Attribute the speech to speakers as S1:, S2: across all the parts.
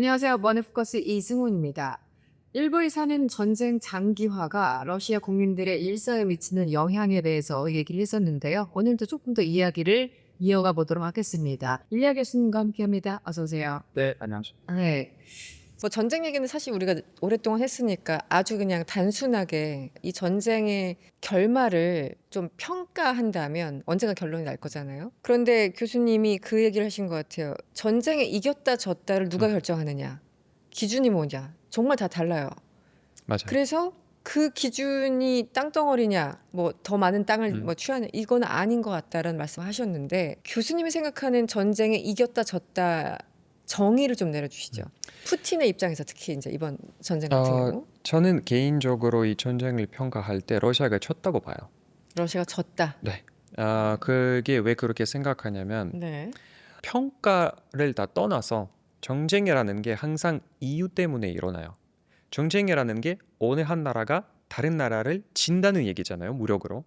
S1: 안녕하세요. 머니포커스 이승훈입니다. 일부에 사는 전쟁 장기화가 러시아 국민들의 일상에 미치는 영향에 대해서 얘기를 했었는데요. 오늘도 조금 더 이야기를 이어가 보도록 하겠습니다. 일리아 교수님과 함께합니다. 어서 오세요.
S2: 네, 안녕하세요.
S1: 네.
S3: 뭐 전쟁 얘기는 사실 우리가 오랫동안 했으니까 아주 그냥 단순하게 이 전쟁의 결말을 좀 평가한다면 언젠가 결론이 날 거잖아요. 그런데 교수님이 그 얘기를 하신 것 같아요. 전쟁에 이겼다 졌다를 누가 결정하느냐, 기준이 뭐냐, 정말 다 달라요.
S2: 맞아요.
S3: 그래서 그 기준이 땅덩어리냐, 뭐 더 많은 땅을
S2: 음.
S3: 뭐 취하는 이거는 아닌 것 같다라는 말씀하셨는데 교수님이 생각하는 전쟁에 이겼다 졌다 정의를 좀 내려주시죠. 푸틴의 입장에서 특히 이제 이번 전쟁 같은 경우
S2: 저는 개인적으로 이 전쟁을 평가할 때 러시아가 졌다고 봐요.
S3: 러시아가 졌다.
S2: 네. 그게 왜 그렇게 생각하냐면
S3: 네.
S2: 평가를 다 떠나서 전쟁이라는 게 항상 이유 때문에 일어나요. 전쟁이라는 게 어느 한 나라가 다른 나라를 진다는 얘기잖아요, 무력으로.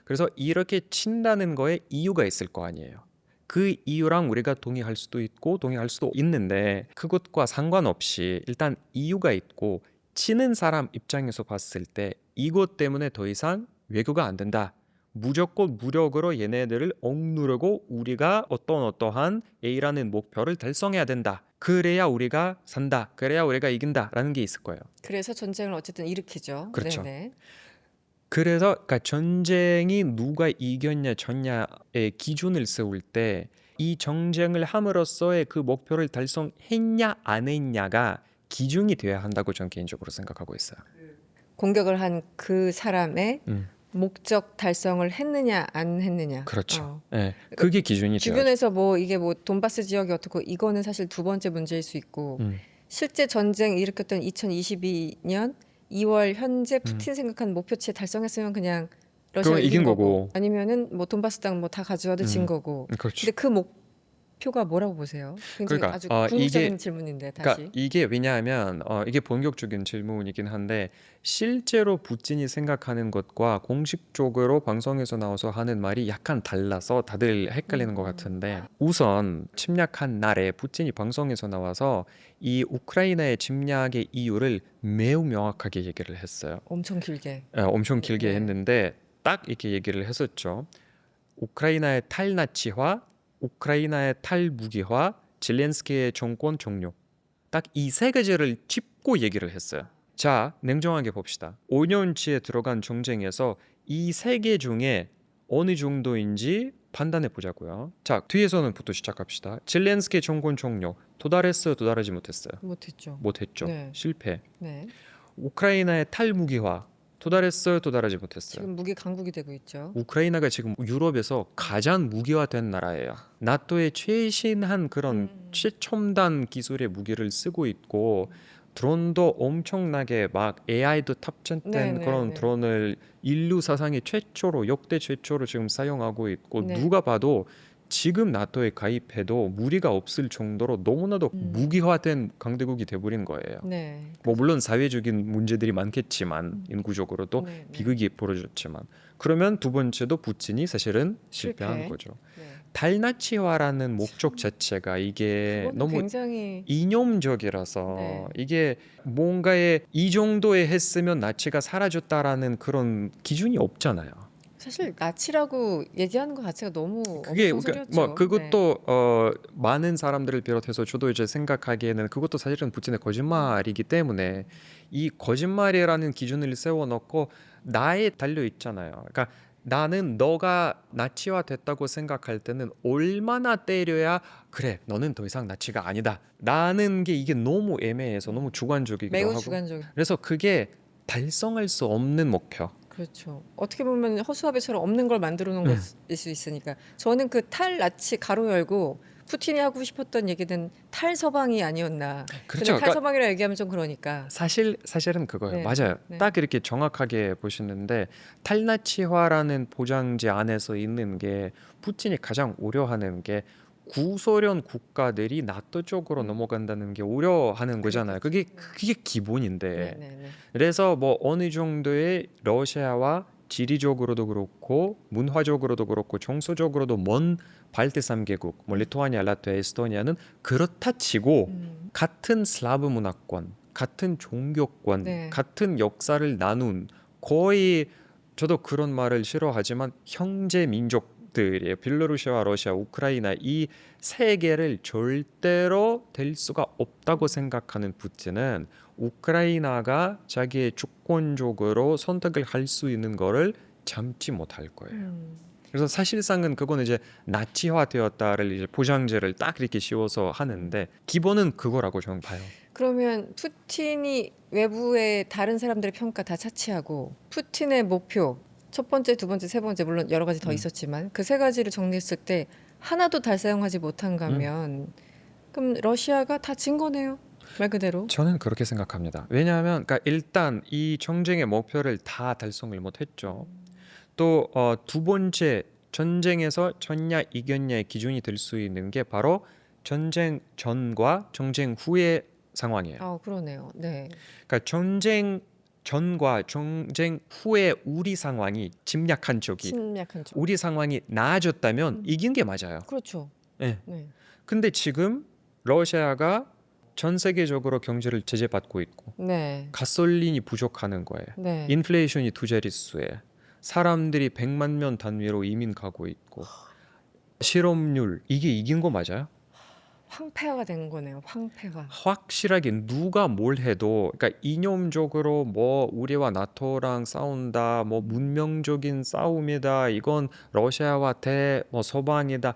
S2: 그래서 이렇게 친다는 거에 이유가 있을 거 아니에요. 그 이유랑 우리가 동의할 수도 있고 동의할 수도 있는데 그것과 상관없이 일단 이유가 있고 치는 사람 입장에서 봤을 때 이것 때문에 더 이상 외교가 안 된다. 무조건 무력으로 얘네들을 억누르고 우리가 어떠한 A라는 목표를 달성해야 된다. 그래야 우리가 산다. 그래야 우리가 이긴다라는 게 있을 거예요.
S3: 그래서 전쟁을 어쨌든 일으키죠.
S2: 그렇죠.
S3: 네네.
S2: 그래서 그러니까 전쟁이 누가 이겼냐 졌냐의 기준을 세울 때 이 전쟁을 함으로써의 그 목표를 달성했냐 안 했냐가 기준이 되어야 한다고 저는 개인적으로 생각하고 있어요.
S3: 공격을 한 그 사람의
S2: 음,
S3: 목적 달성을 했느냐 안 했느냐.
S2: 그렇죠. 네, 그게 기준이 되어야죠.
S3: 주변에서 뭐 이게 뭐 돈바스 지역이 어떻고 이거는 사실 두 번째 문제일 수 있고 실제 전쟁 일으켰던 2022년 2월 현재 푸틴 생각하는 목표치에 달성했으면 그냥 러시아가
S2: 그건 이긴 거고.
S3: 아니면은 뭐 돈바스 땅 뭐 다 가져와도 진 거고.
S2: 그렇죠.
S3: 근데 그 목표가 뭐라고 보세요? 굉장히
S2: 그러니까,
S3: 아주
S2: 이게-
S3: 궁극적인 질문인데 다시.
S2: 그러니까 이게 왜냐하면 이게 본격적인 질문이긴 한데 실제로 푸틴이 생각하는 것과 공식적으로 방송에서 나와서 하는 말이 약간 달라서 다들 헷갈리는 것 같은데 우선 침략한 날에 푸틴이 방송에서 나와서 이 우크라이나의 침략의 이유를 매우 명확하게 얘기를 했어요.
S3: 엄청 길게.
S2: 엄청 길게
S3: 네.
S2: 했는데 딱 이렇게 얘기를 했었죠. 우크라이나의 탈나치화, 우크라이나의 탈무기화, 젤렌스키의 정권 종료. 딱 이 세 가지를 짚고 얘기를 했어요. 자, 냉정하게 봅시다. 5년치에 들어간 전쟁에서 이 세 개 중에 어느 정도인지 판단해 보자고요. 자, 뒤에서는부터 시작합시다. 젤렌스키 정권 종료. 도달했어요, 도달하지 못했어요?
S3: 못했죠.
S2: 못했죠.
S3: 네.
S2: 실패.
S3: 네.
S2: 우크라이나의 탈무기화. 도달했어요, 도달하지 못했어요?
S3: 지금 무기 강국이 되고 있죠.
S2: 우크라이나가 지금 유럽에서 가장 무기화된 나라예요. 나토의 최신한 그런 최첨단 기술의 무기를 쓰고 있고 드론도 엄청나게 막 AI도 탑재된
S3: 네, 네,
S2: 그런
S3: 네.
S2: 드론을 인류 사상의 최초로 역대 최초로 지금 사용하고 있고
S3: 네.
S2: 누가 봐도 지금 나토에 가입해도 무리가 없을 정도로 너무나도 무기화된 강대국이 돼버린 거예요.
S3: 네.
S2: 뭐 물론 사회적인 문제들이 많겠지만 인구적으로도
S3: 네, 네.
S2: 비극이 벌어졌지만 그러면 두 번째도 푸틴이 사실은 실패한
S3: 실패.
S2: 거죠.
S3: 네.
S2: 탈나치화라는 목적 자체가 이게
S3: 그건
S2: 너무
S3: 굉장히
S2: 이념적이라서
S3: 네.
S2: 이게 뭔가에 이 정도에 했으면 나치가 사라졌다라는 그런 기준이 없잖아요.
S3: 사실 나치라고 얘기하는 것 자체가 너무
S2: 그게
S3: 엉뚱소리였죠.
S2: 뭐 그것도 많은 사람들을 비롯해서 저도 이제 생각하기에는 그것도 사실은 푸틴의 거짓말이기 때문에 이 거짓말이라는 기준을 세워놓고 나에 달려 있잖아요. 그러니까 나는 너가 나치화 됐다고 생각할 때는 얼마나 때려야 그래 너는 더 이상 나치가 아니다 라는 게 이게 너무 애매해서 너무 주관적이기도
S3: 매우
S2: 하고
S3: 주관적.
S2: 그래서 그게 달성할 수 없는 목표.
S3: 그렇죠. 어떻게 보면 허수아비처럼 없는 걸 만들어 놓은 것일 수 있으니까. 저는 그 탈나치 가로 열고 푸틴이 하고 싶었던 얘기는 탈서방이 아니었나.
S2: 그렇죠.
S3: 근데 탈서방이라 얘기하면 좀 그러니까.
S2: 사실은 그거예요.
S3: 네,
S2: 맞아요.
S3: 네.
S2: 딱 이렇게 정확하게 보시는데 탈나치화라는 보장제 안에서 있는 게 푸틴이 가장 우려하는 게 구소련 국가들이 나토 쪽으로 넘어간다는 게 우려하는 거잖아요. 그게 기본인데
S3: 네.
S2: 그래서 뭐 어느 정도의 러시아와 지리적으로도 그렇고 문화적으로도 그렇고 정서적으로도 먼 발트 3개국, 뭐 리투아니아, 라트비아, 에스토니아는 그렇다 치고 같은 슬라브 문화권, 같은 종교권,
S3: 네.
S2: 같은 역사를 나눈 거의 저도 그런 말을 싫어하지만 형제 민족들이에요. 벨로루시아와 러시아, 우크라이나 이 세 개를 절대로 될 수가 없다고 생각하는 푸틴은 우크라이나가 자기의 주권적으로 선택을 할 수 있는 거를 참지 못할 거예요. 그래서 사실상은 그거는 이제 나치화되었다를 이제 포장재를 딱 이렇게 씌워서 하는데 기본은 그거라고 저는 봐요.
S3: 그러면 푸틴이 외부의 다른 사람들의 평가 다 차치하고 푸틴의 목표 첫 번째, 두 번째, 세 번째 물론 여러 가지 더 있었지만 그 세 가지를 정리했을 때 하나도 달성하지 못한 거면 그럼 러시아가 다 진 거네요. 말 그대로.
S2: 저는 그렇게 생각합니다. 왜냐하면 그러니까 일단 이 전쟁의 목표를 다 달성을 못했죠. 또 두 번째 전쟁에서 졌냐 이겼냐의 기준이 될 수 있는 게 바로 전쟁 전과 전쟁 후의 상황이에요.
S3: 아, 그러네요. 네.
S2: 그러니까 전쟁 전과 전쟁 후의 우리 상황이 침략한 쪽이
S3: 침략한 쪽.
S2: 우리 상황이 나아졌다면 이긴 게 맞아요.
S3: 그렇죠.
S2: 네.
S3: 네.
S2: 근데 지금 러시아가 전 세계적으로 경제를 제재받고 있고
S3: 네.
S2: 가솔린이 부족하는 거예요.
S3: 네.
S2: 인플레이션이 두 자릿수에 사람들이 100만 명 단위로 이민 가고 있고 실업률 이게 이긴 거 맞아요?
S3: 황폐화가 된 거네요. 황폐화.
S2: 확실하게 누가 뭘 해도 그러니까 이념적으로 뭐 우리와 나토랑 싸운다 뭐 문명적인 싸움이다 이건 러시아와 뭐 서방이다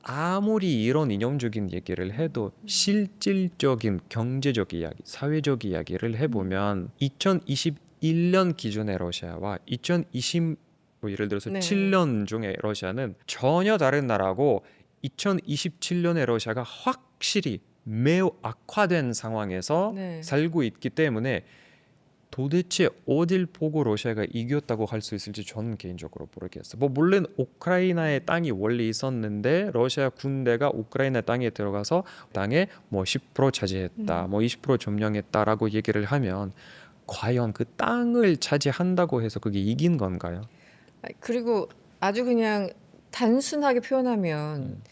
S2: 아무리 이런 이념적인 얘기를 해도 실질적인 경제적 이야기 사회적 이야기를 해보면 2021년 기준의 러시아와 2020 뭐 예를 들어서
S3: 네.
S2: 7년 중에 러시아는 전혀 다른 나라고 2027년에 러시아가 확실히 매우 악화된 상황에서
S3: 네.
S2: 살고 있기 때문에 도대체 어딜 보고 러시아가 이겼다고 할 수 있을지 저는 개인적으로 모르겠어요. 뭐 물론 우크라이나의 땅이 원래 있었는데 러시아 군대가 우크라이나 땅에 들어가서 땅에 뭐 10% 차지했다, 뭐 20% 점령했다라고 얘기를 하면 과연 그 땅을 차지한다고 해서 그게 이긴 건가요?
S3: 그리고 아주 그냥 단순하게 표현하면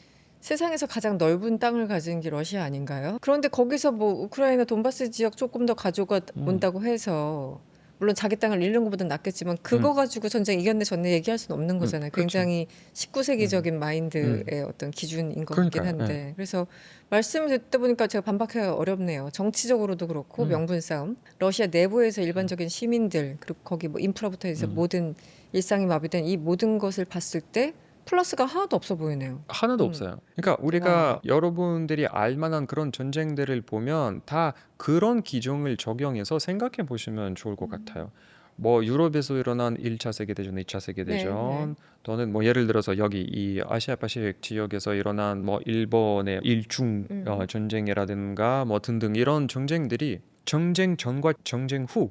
S3: 세상에서 가장 넓은 땅을 가진 게 러시아 아닌가요? 그런데 거기서 뭐 우크라이나 돈바스 지역 조금 더 가져가 온다고 해서 물론 자기 땅을 잃는 것보다는 낫겠지만 그거 가지고 전쟁 이겼네 졌네 얘기할 수는 없는 거잖아요.
S2: 그렇죠.
S3: 굉장히 19세기적인 마인드의 어떤 기준인 것 같긴
S2: 그러니까요.
S3: 한데 그래서 말씀을 듣다 보니까 제가 반박하기가 어렵네요. 정치적으로도 그렇고 명분 싸움, 러시아 내부에서 일반적인 시민들 그리고 거기 뭐 인프라부터 해서 모든 일상이 마비된 이 모든 것을 봤을 때 플러스가 하나도 없어 보이네요.
S2: 하나도 없어요. 그러니까 우리가
S3: 와.
S2: 여러분들이 알만한 그런 전쟁들을 보면 다 그런 기종을 적용해서 생각해 보시면 좋을 것 같아요. 뭐 유럽에서 일어난 1차 세계대전, 2차 세계대전, 또는 뭐 예를 들어서 여기 이 아시아 파시픽 지역에서 일어난 뭐 일본의 일중 전쟁이라든가 뭐 등등 이런 전쟁들이 전쟁 전과 전쟁 후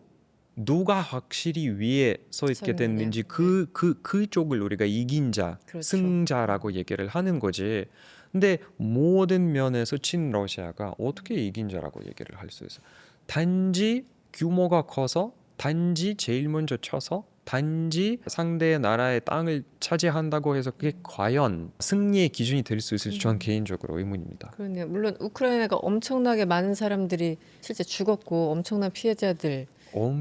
S2: 누가 확실히 위에 서 있게
S3: 서
S2: 됐는지
S3: 있느냐.
S2: 그쪽을 우리가 이긴 자,
S3: 그렇죠.
S2: 승자라고 얘기를 하는 거지. 근데 모든 면에서 친러시아가 어떻게 이긴 자라고 얘기를 할 수 있어? 단지 규모가 커서, 단지 제일 먼저 쳐서, 단지 상대의 나라의 땅을 차지한다고 해서 그게 과연 승리의 기준이 될 수 있을지 전 개인적으로 의문입니다.
S3: 그러네요. 물론 우크라이나가 엄청나게 많은 사람들이 실제 죽었고 엄청난 피해자들.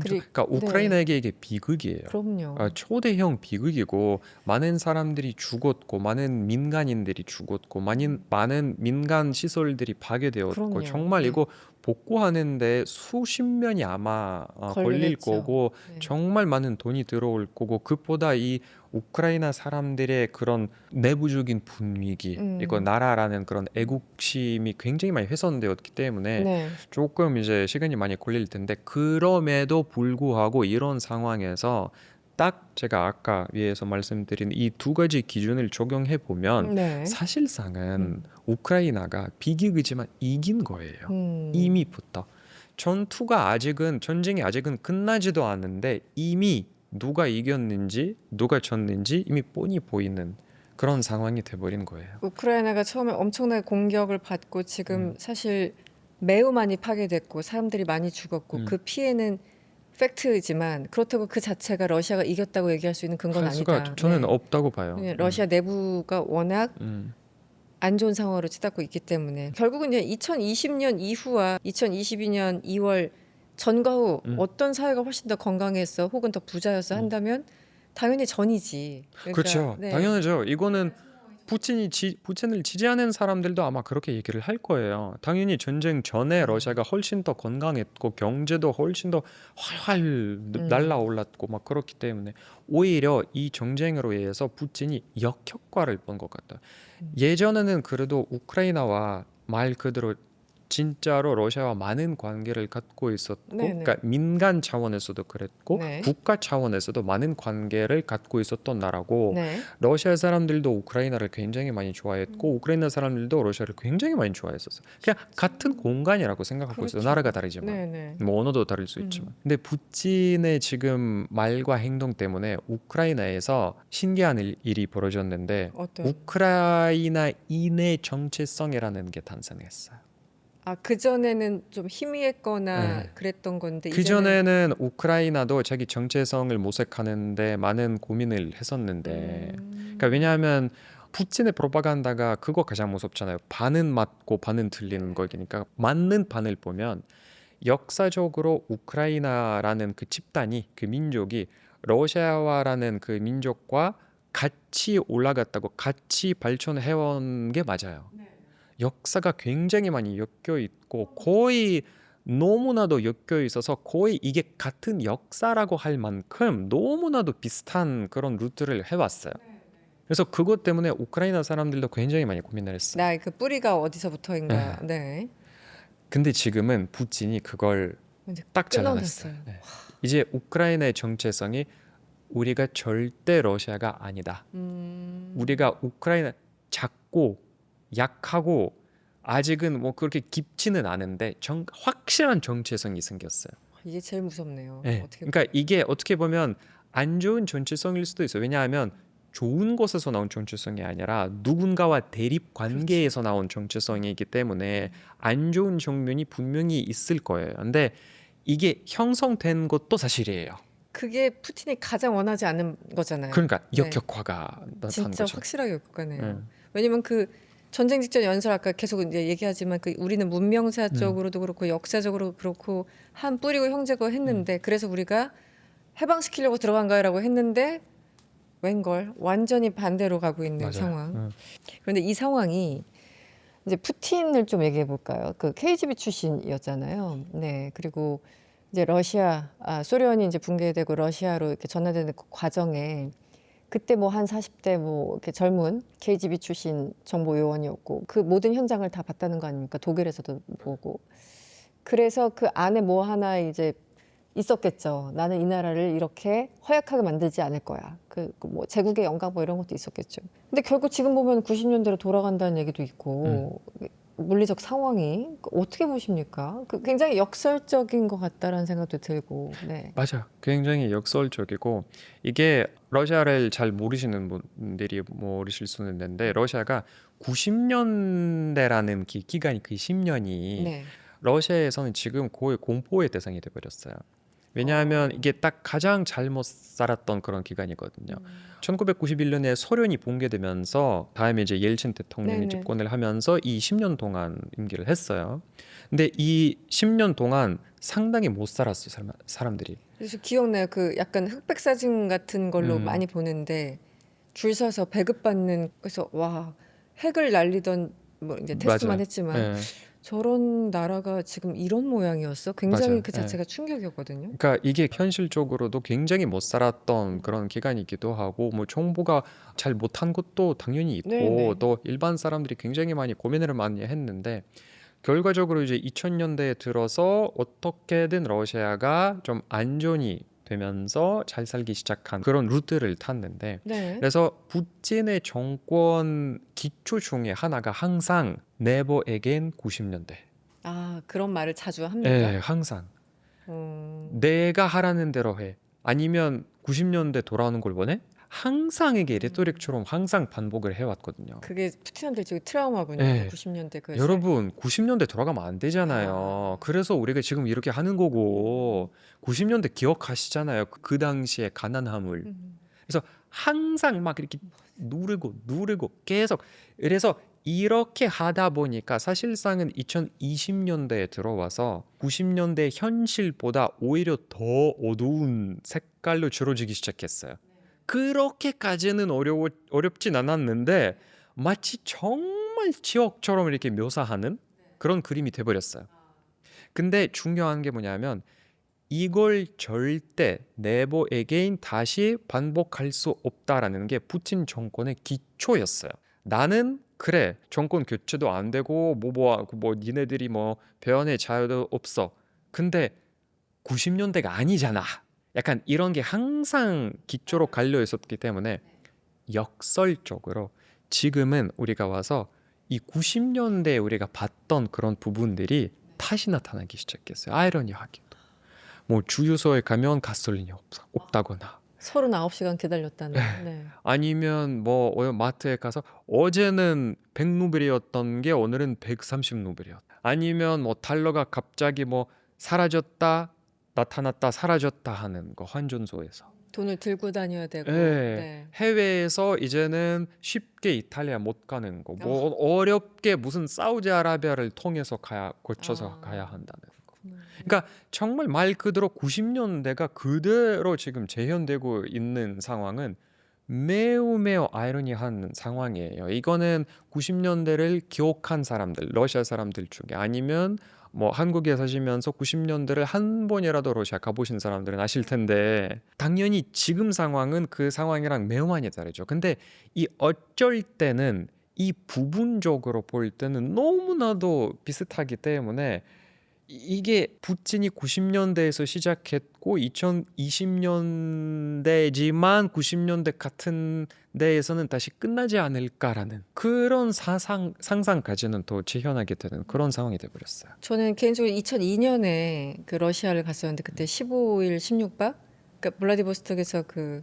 S2: 그러니까 우크라이나에게 이게 비극이에요.
S3: 그럼요.
S2: 초대형 비극이고 많은 사람들이 죽었고 많은 민간인들이 죽었고 많은 민간 시설들이 파괴되었고
S3: 그럼요.
S2: 정말
S3: 네.
S2: 이거 복구하는데 수십 년이 아마 걸릴
S3: 걸리겠죠.
S2: 거고
S3: 네.
S2: 정말 많은 돈이 들어올 거고 그보다 이 우크라이나 사람들의 그런 내부적인 분위기 이거 나라라는 그런 애국심이 굉장히 많이 훼손되었기 때문에
S3: 네.
S2: 조금 이제 시간이 많이 걸릴 텐데 그럼에도 불구하고 이런 상황에서 딱 제가 아까 위에서 말씀드린 이 두 가지 기준을 적용해 보면
S3: 네.
S2: 사실상은 우크라이나가 비극이지만 이긴 거예요.
S3: 음.
S2: 이미부터 전쟁이 아직은 끝나지도 않는데 이미 누가 이겼는지 누가 졌는지 이미 뻔히 보이는 그런 상황이 돼버린 거예요.
S3: 우크라이나가 처음에 엄청나게 공격을 받고 지금 사실 매우 많이 파괴됐고 사람들이 많이 죽었고 그 피해는 팩트지만 그렇다고 그 자체가 러시아가 이겼다고 얘기할 수 있는 근거는
S2: 할 수가
S3: 아니다.
S2: 저는
S3: 네.
S2: 없다고 봐요.
S3: 네, 러시아 내부가 워낙 안 좋은 상황으로 치닫고 있기 때문에 결국은 이제 2020년 이후와 2022년 2월 전과 후 어떤 사회가 훨씬 더 건강했어 혹은 더 부자였어 한다면 당연히 전이지. 그러니까,
S2: 그렇죠.
S3: 네.
S2: 당연하죠. 이거는 푸틴을 지지하는 사람들도 아마 그렇게 얘기를 할 거예요. 당연히 전쟁 전에 러시아가 훨씬 더 건강했고 경제도 훨씬 더 활활 날라올랐고 막 그렇기 때문에 오히려 이 전쟁으로 인해서 푸틴이 역효과를 본 것 같아요. 예전에는 그래도 우크라이나와 말 그대로 진짜로 러시아와 많은 관계를 갖고 있었고,
S3: 네네.
S2: 그러니까 민간 차원에서도 그랬고
S3: 네.
S2: 국가 차원에서도 많은 관계를 갖고 있었던 나라고,
S3: 네.
S2: 러시아 사람들도 우크라이나를 굉장히 많이 좋아했고 우크라이나 사람들도 러시아를 굉장히 많이 좋아했었어요. 그냥 같은 공간이라고 생각하고 있어요.
S3: 그렇죠.
S2: 나라가 다르지만
S3: 네네.
S2: 뭐 언어도 다를 수 있지만. 근데 푸틴의 지금 말과 행동 때문에 우크라이나에서 신기한 일이 벌어졌는데
S3: 어떤?
S2: 우크라이나인의 정체성이라는 게 탄생했어요.
S3: 그 전에는 좀 희미했거나
S2: 네.
S3: 그랬던 건데
S2: 그 전에는 우크라이나도 자기 정체성을 모색하는데 많은 고민을 했었는데, 그러니까 왜냐하면 푸틴의 프로파간다가 그거 가장 무섭잖아요. 반은 맞고 반은 틀리는 거니까. 맞는 반을 보면 역사적으로 우크라이나라는 그 집단이, 그 민족이 러시아와라는 그 민족과 같이 올라갔다고, 같이 발전해온 게 맞아요. 역사가 굉장히 많이 엮여 있고 거의 너무나도 엮여 있어서 거의 이게 같은 역사라고 할 만큼 너무나도 비슷한 그런 루트를 해왔어요. 그래서 그것 때문에 우크라이나 사람들도 굉장히 많이 고민을 했어요.
S3: 나 그 뿌리가 어디서부터인가. 네.
S2: 근데 지금은 푸틴이 그걸
S3: 이제
S2: 딱 잘라냈어요.
S3: 끊어냈어요.
S2: 네. 이제 우크라이나의 정체성이 우리가 절대 러시아가 아니다. 우리가 우크라이나 작고 약하고 아직은 뭐 그렇게 깊지는 않은데 확실한 정체성이 생겼어요.
S3: 이게 제일 무섭네요.
S2: 네.
S3: 어떻게
S2: 그러니까 이게 어떻게 보면 안 좋은 정체성일 수도 있어요. 왜냐하면 좋은 곳에서 나온 정체성이 아니라 누군가와 대립 관계에서 나온 정체성이기 때문에 안 좋은 정면이 분명히 있을 거예요. 근데 이게 형성된 것도 사실이에요.
S3: 그게 푸틴이 가장 원하지 않는 거잖아요.
S2: 그러니까
S3: 네.
S2: 역효과가 나타난
S3: 진짜
S2: 거죠.
S3: 확실하게 역효과네요.
S2: 네.
S3: 왜냐면 그 전쟁 직전 연설 아까 계속 이제 얘기하지만 그 우리는 문명사적으로도 그렇고 역사적으로 그렇고 한 뿌리고 형제고 했는데 그래서 우리가 해방시키려고 들어간 거라고 했는데 웬걸 완전히 반대로 가고 있는
S2: 맞아요.
S3: 상황. 그런데 이 상황이 이제 푸틴을 좀 얘기해 볼까요? 그 KGB 출신이었잖아요. 네. 그리고 이제 소련이 이제 붕괴되고 러시아로 이렇게 전환되는 그 과정에 그때 뭐 한 40대 뭐 이렇게 젊은 KGB 출신 정보 요원이었고 그 모든 현장을 다 봤다는 거 아닙니까? 독일에서도 보고. 그래서 그 안에 뭐 하나 이제 있었겠죠. 나는 이 나라를 이렇게 허약하게 만들지 않을 거야. 그 뭐 제국의 영광 뭐 이런 것도 있었겠죠. 근데 결국 지금 보면 90년대로 돌아간다는 얘기도 있고 물리적 상황이 어떻게 보십니까? 그 굉장히 역설적인 것 같다라는 생각도 들고. 네.
S2: 맞아요. 굉장히 역설적이고 이게 러시아를 잘 모르시는 분들이 모르실 수는 있는데 러시아가 90년대라는 기간이 그 10년이
S3: 네.
S2: 러시아에서는 지금 거의 공포의 대상이 돼버렸어요. 왜냐하면 이게 딱 가장 잘못 살았던 그런 기간이거든요. 1991년에 소련이 붕괴되면서 다음에 이제 옐친 대통령이
S3: 네네.
S2: 집권을 하면서 이 10년 동안 임기를 했어요. 근데 이 10년 동안 상당히 못 살았어요, 사람들이.
S3: 그래서 기억나요. 그 약간 흑백 사진 같은 걸로 많이 보는데 줄 서서 배급받는 그래서 와 핵을 날리던 뭐 이제 테스트만
S2: 맞아요.
S3: 했지만
S2: 네.
S3: 저런 나라가 지금 이런 모양이었어. 굉장히
S2: 맞아요.
S3: 그 자체가 충격이었거든요.
S2: 그러니까 이게 현실적으로도 굉장히 못 살았던 그런 기간이기도 하고 뭐 정부가 잘 못한 것도 당연히 있고
S3: 네네.
S2: 또 일반 사람들이 굉장히 많이 고민을 많이 했는데 결과적으로 이제 2000년대에 들어서 어떻게든 러시아가 좀 안전이 되면서 잘 살기 시작한 그런 루트를 탔는데
S3: 네.
S2: 그래서 푸틴의 정권 기초 중에 하나가 항상 Never again 90년대.
S3: 그런 말을 자주 합니까?
S2: 예, 항상.
S3: 음,
S2: 내가 하라는 대로 해. 아니면 90년대 돌아오는 걸 원해? 항상 이게 레토릭처럼 항상 반복을 해왔거든요.
S3: 그게 푸틴한테 지금 트라우마군요.
S2: 네.
S3: 90년대 그
S2: 여러분 90년대 돌아가면 안 되잖아요.
S3: 아.
S2: 그래서 우리가 지금 이렇게 하는 거고 90년대 기억하시잖아요. 그 당시의 가난함을. 그래서 항상 막 이렇게 누르고 계속 계속 이렇게 하다 보니까 사실상은 2020년대에 들어와서 90년대 현실보다 오히려 더 어두운 색깔로 줄어들기 시작했어요. 그렇게까지는 어렵진 않았는데 마치 정말 지옥처럼 이렇게 묘사하는 그런 그림이 돼버렸어요. 근데 중요한 게 뭐냐면 이걸 절대 never again 다시 반복할 수 없다라는 게 푸틴 정권의 기초였어요. 나는 그래 정권 교체도 안 되고 뭐 니네들이 뭐 표현의 자유도 없어. 근데 90년대가 아니잖아. 약간 이런 게 항상 기초로 갈려 있었기 때문에 역설적으로 지금은 우리가 와서 이 90년대에 우리가 봤던 그런 부분들이 다시 나타나기 시작했어요. 아이러니하게도. 뭐 주유소에 가면 가솔린이 없다거나
S3: 39시간 기다렸다는. 네.
S2: 아니면 뭐 마트에 가서 어제는 100루블이었던 게 오늘은 130루블이었다. 아니면 뭐 달러가 갑자기 뭐 사라졌다 나타났다 사라졌다 하는 거 환전소에서.
S3: 돈을 들고 다녀야 되고.
S2: 네.
S3: 네.
S2: 해외에서 이제는 쉽게 이탈리아 못 가는 거. 뭐 어렵게 무슨 사우디아라비아를 통해서 거쳐서 가야 한다는 거. 그러니까 정말 말 그대로 90년대가 그대로 지금 재현되고 있는 상황은 매우 아이러니한 상황이에요. 이거는 90년대를 기억한 사람들, 러시아 사람들 중에 아니면 뭐 한국에 사시면서 90년대를 한 번이라도 러시아 가보신 사람들은 아실 텐데 당연히 지금 상황은 그 상황이랑 매우 많이 다르죠. 근데 이 어쩔 때는 이 부분적으로 볼 때는 너무나도 비슷하기 때문에 이게 푸틴이 90년대에서 시작했고 2020년대지만 90년대 같은 데에서는 다시 끝나지 않을까라는 그런 상상까지는 더 재현하게 되는 그런 상황이 돼버렸어요.
S3: 저는 개인적으로 2002년에 그 러시아를 갔었는데 그때 15일 16박 그러니까 블라디보스톡에서 그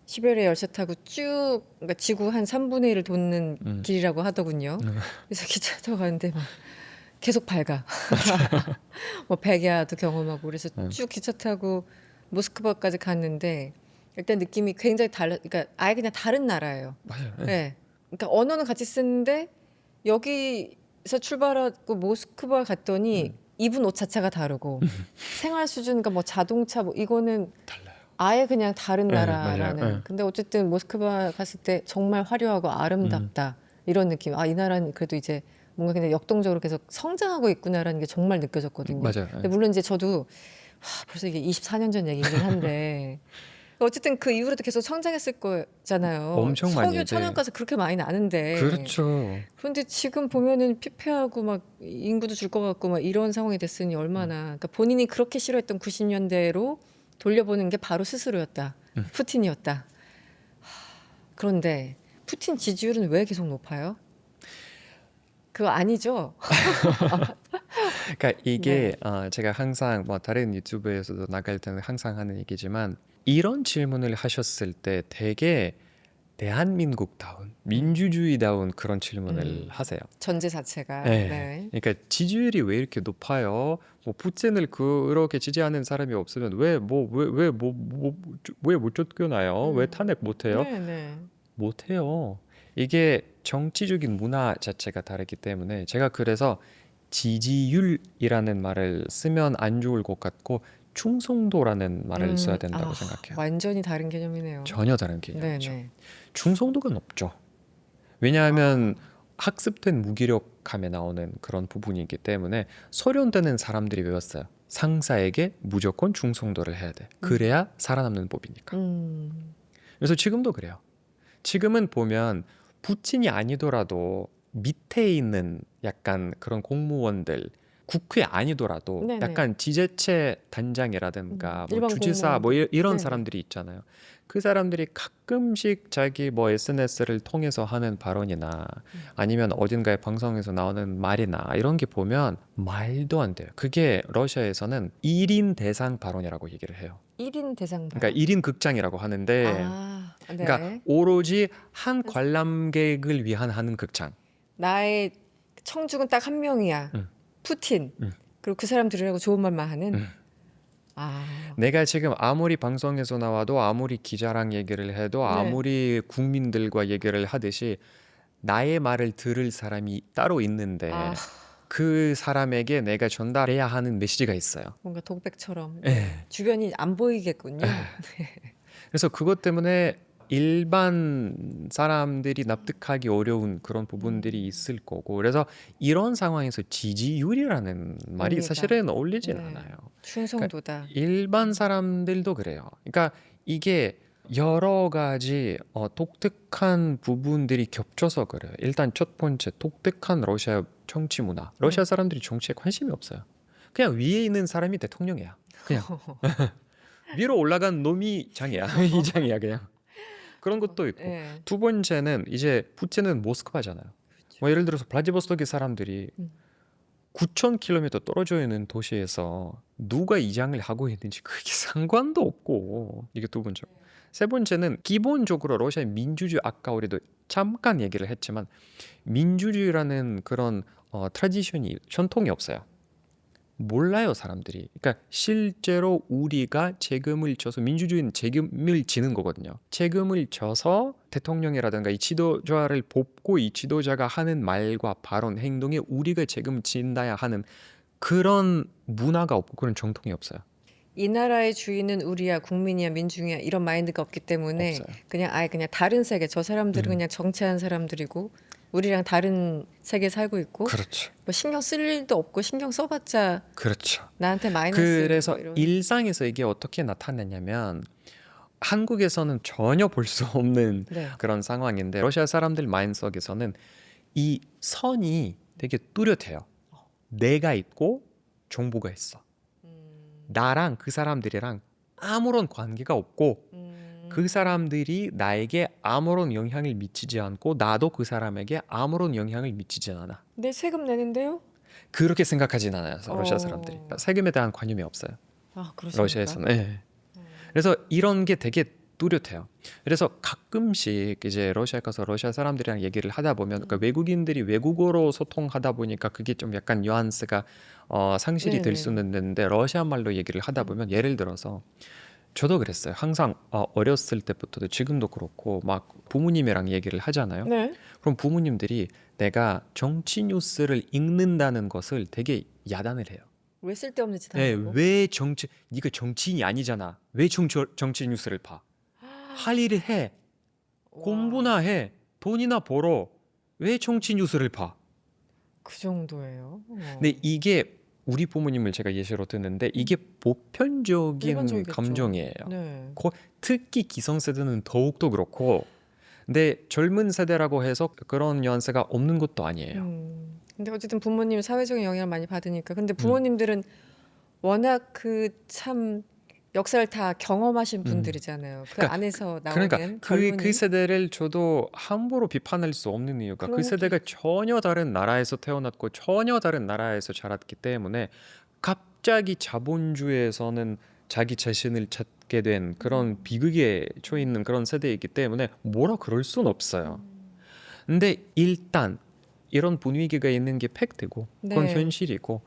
S3: 시베리아 열차 타고 쭉 그러니까 지구 한 3분의 1을 돕는 길이라고 하더군요. 그래서 기차 타고 가는데 막 계속 밝아. 뭐 백야도 경험하고 그래서 쭉 기차 타고 모스크바까지 갔는데 일단 느낌이 굉장히 그러니까 아예 그냥 다른 나라예요.
S2: 맞아요.
S3: 네. 그러니까 언어는 같이 쓰는데 여기서 출발하고 모스크바 갔더니 입은 옷 자체가 다르고 생활 수준과 뭐 자동차 뭐 이거는
S2: 달라요.
S3: 아예 그냥 다른
S2: 네,
S3: 나라라는.
S2: 맞아요. 네.
S3: 근데 어쨌든 모스크바 갔을 때 정말 화려하고 아름답다 이런 느낌. 아, 이 나라는 그래도 이제 뭔가 그냥 역동적으로 계속 성장하고 있구나라는 게 정말 느껴졌거든요.
S2: 맞아요.
S3: 근데 물론 이제 저도 벌써 이게 24년 전 얘기긴 한데 어쨌든 그 이후로도 계속 성장했을 거잖아요.
S2: 엄청 많이
S3: 석유
S2: 네.
S3: 천연가스 그렇게 많이 나는데.
S2: 그렇죠.
S3: 그런데 지금 보면은 피폐하고 막 인구도 줄 것 같고 막 이런 상황이 됐으니 얼마나 그러니까 본인이 그렇게 싫어했던 90년대로 돌려보는 게 바로 스스로였다. 푸틴이었다. 그런데 푸틴 지지율은 왜 계속 높아요? 그거 아니죠?
S2: 그러니까 이게 제가 항상 뭐 다른 유튜브에서도 나갈 때는 항상 하는 얘기지만 이런 질문을 하셨을 때 되게 대한민국다운 민주주의다운 그런 질문을 하세요.
S3: 전제 자체가.
S2: 네.
S3: 네.
S2: 그러니까 지지율이 왜 이렇게 높아요? 뭐 푸틴을 그렇게 지지하는 사람이 없으면 왜 못 쫓겨나요? 왜 탄핵 못 해요?
S3: 네, 네.
S2: 못 해요. 이게 정치적인 문화 자체가 다르기 때문에 제가 그래서 지지율이라는 말을 쓰면 안 좋을 것 같고 충성도라는 말을 써야 된다고 생각해요.
S3: 완전히 다른 개념이네요.
S2: 전혀 다른 개념이죠.
S3: 네, 네.
S2: 충성도가 높죠. 왜냐하면 학습된 무기력함에 나오는 그런 부분이기 때문에 소련되는 사람들이 외웠어요. 상사에게 무조건 충성도를 해야 돼. 그래야 살아남는 법이니까. 그래서 지금도 그래요. 지금은 보면 푸틴이 아니더라도 밑에 있는 약간 그런 공무원들 국회 아니더라도
S3: 네네.
S2: 약간 지자체 단장이라든가 뭐
S3: 일반
S2: 주지사
S3: 공무원.
S2: 뭐 이런
S3: 네네.
S2: 사람들이 있잖아요. 그 사람들이 가끔씩 자기 뭐 SNS를 통해서 하는 발언이나 아니면 어딘가의 방송에서 나오는 말이나 이런 게 보면 말도 안 돼요. 그게 러시아에서는 1인 대상 발언이라고 얘기를 해요.
S3: 1인 대상.
S2: 그러니까 1인 극장이라고 하는데 그러니까
S3: 네.
S2: 오로지 한 관람객을 위한 하는 극장.
S3: 나의 청중은 딱 한 명이야.
S2: 음.
S3: 푸틴.
S2: 음.
S3: 그리고 그 사람 들으라고 좋은 말만 하는.
S2: 음.
S3: 아,
S2: 내가 지금 아무리 방송에서 나와도 아무리 기자랑 얘기를 해도
S3: 네.
S2: 아무리 국민들과 얘기를 하듯이 나의 말을 들을 사람이 따로 있는데
S3: 아,
S2: 그 사람에게 내가 전달해야 하는 메시지가 있어요.
S3: 뭔가 독백처럼
S2: 예.
S3: 주변이 안 보이겠군요.
S2: 그래서 그것 때문에 일반 사람들이 납득하기 어려운 그런 부분들이 있을 거고 그래서 이런 상황에서 지지율이라는 말이
S3: 의미가.
S2: 사실은 어울리진
S3: 네.
S2: 않아요.
S3: 충성도다.
S2: 일반 사람들도 그래요. 그러니까 이게 여러 가지 독특한 부분들이 겹쳐서 그래요. 일단 첫 번째 독특한 러시아 정치 문화. 러시아 사람들이 정치에 관심이 없어요. 그냥 위에 있는 사람이 대통령이야. 그냥 위로 올라간 놈이 장이야. 이 장이야 그냥. 그런 것도 있고.
S3: 네.
S2: 두 번째는 이제 푸틴은 모스크바잖아요. 뭐 예를 들어서 블라디보스토크 사람들이
S3: 음.
S2: 9,000km 떨어져 있는 도시에서 누가 이장을 하고 있는지 그게 상관도 없고 이게 두 번째. 세 번째는 기본적으로 러시아의 민주주의 아까 우리도 잠깐 얘기를 했지만 민주주의라는 그런 트래디션이 전통이 없어요. 몰라요 사람들이. 그러니까 실제로 우리가 책임을 져서 민주주의는 책임을 지는 거거든요. 책임을 져서 대통령이라든가 이 지도자를 뽑고 이 지도자가 하는 말과 발언, 행동에 우리가 책임을 진다야 하는 그런 문화가 없고 그런 정통이 없어요.
S3: 이 나라의 주인은 우리야, 국민이야, 민중이야 이런 마인드가 없기 때문에
S2: 없어요.
S3: 그냥 아예 그냥 다른 세계. 저 사람들은 그냥 정치하는 사람들이고 우리랑 다른 세계에 살고 있고
S2: 그렇죠.
S3: 뭐 신경 쓸 일도 없고 신경 써봤자
S2: 그렇죠.
S3: 나한테 마이너스.
S2: 그래서
S3: 뭐 이런.
S2: 일상에서 이게 어떻게 나타났냐면 한국에서는 전혀 볼 수 없는
S3: 네.
S2: 그런 상황인데 러시아 사람들 마인드석에서는 이 선이 되게 뚜렷해요. 내가 있고 정부가 있어. 나랑 그 사람들이랑 아무런 관계가 없고 그 사람들이 나에게 아무런 영향을 미치지 않고 나도 그 사람에게 아무런 영향을 미치지 않아.
S3: 내 세금 내는데요?
S2: 그렇게 생각하진 않아요. 러시아
S3: 어.
S2: 사람들이. 세금에 대한 관념이 없어요.
S3: 아, 그렇습니까?
S2: 러시아에서는. 네. 그래서 이런 게 되게 뚜렷해요. 그래서 가끔씩 이제 러시아에 가서 러시아 사람들이랑 얘기를 하다 보면 그러니까 외국인들이 외국어로 소통하다 보니까 그게 좀 약간 뉘앙스가 상실이 될
S3: 네네.
S2: 수는 있는데 러시아 말로 얘기를 하다 보면 예를 들어서 저도 그랬어요. 항상 어렸을 때부터도 지금도 그렇고 막 부모님이랑 얘기를 하잖아요.
S3: 네.
S2: 그럼 부모님들이 내가 정치 뉴스를 읽는다는 것을 되게 야단을 해요.
S3: 왜 쓸데없는 짓
S2: 네,
S3: 하는 거?
S2: 왜 네가 정치인이 아니잖아. 왜 정치 뉴스를 봐? 할 일을 해. 공부나 해. 돈이나 벌어. 왜 정치 뉴스를 봐?
S3: 그 정도예요.
S2: 근데 이게 우리 부모님을 제가 예시로 듣는데 이게 보편적인
S3: 일반적이겠죠.
S2: 감정이에요.
S3: 네.
S2: 특히 기성세대는 더욱더 그렇고 근데 젊은 세대라고 해서 그런 뉘앙스가 없는 것도 아니에요.
S3: 근데 어쨌든 부모님 사회적인 영향을 많이 받으니까. 근데 부모님들은 워낙 그 참 역사를 다 경험하신 분들이잖아요. 그
S2: 그러니까-
S3: 안에서 나오는
S2: 그러니까
S3: 젊은이.
S2: 그 세대를 저도 함부로 비판할 수 없는 이유가 그
S3: 그런
S2: 세대가 전혀 다른 나라에서 태어났고 전혀 다른 나라에서 자랐기 때문에 갑자기 자본주의에서는 자기 자신을 찾게 된 그런 비극에 처해 있는 그런 세대이기 때문에 뭐라 그럴 순 없어요. 근데 일단 이런 분위기가 있는 게 팩트고 그건
S3: 네.
S2: 현실이고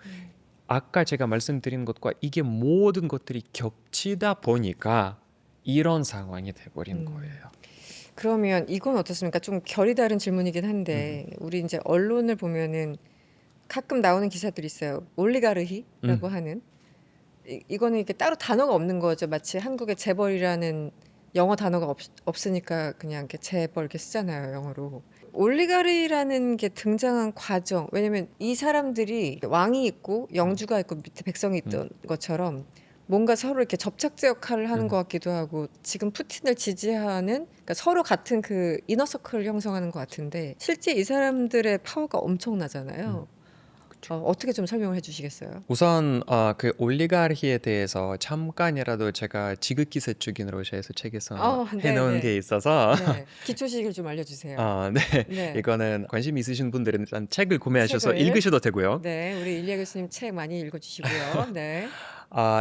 S2: 아까 제가 말씀드린 것과 이게 모든 것들이 겹치다 보니까 이런 상황이 돼버린 거예요.
S3: 그러면 이건 어떻습니까? 좀 결이 다른 질문이긴 한데 우리 이제 언론을 보면은 가끔 나오는 기사들이 있어요. 올리가르히라고 하는 이거는 이렇게 따로 단어가 없는 거죠. 마치 한국의 재벌이라는 영어 단어가 없으니까 그냥 이렇게 재벌 이렇게 쓰잖아요, 영어로. 올리가르히라는 게 등장한 과정. 왜냐면 이 사람들이 왕이 있고 영주가 있고 밑에 백성이 있던 것처럼 뭔가 서로 이렇게 접착제 역할을 하는 것 같기도 하고 지금 푸틴을 지지하는 그러니까 서로 같은 그 이너서클을 형성하는 것 같은데 실제 이 사람들의 파워가 엄청나잖아요. 어떻게 좀 설명을 해주시겠어요?
S2: 우선 그 올리가르히에 대해서 잠깐이라도 제가 지극히 세축인 러시아에서 책에서 해놓은
S3: 네네.
S2: 게 있어서
S3: 네. 기초식을 좀 알려주세요.
S2: 네.
S3: 네.
S2: 이거는 관심 있으신 분들은 일단 책을 구매하셔서
S3: 책을.
S2: 읽으셔도 되고요.
S3: 네, 우리 일리아 교수님 책 많이 읽어주시고요. 네.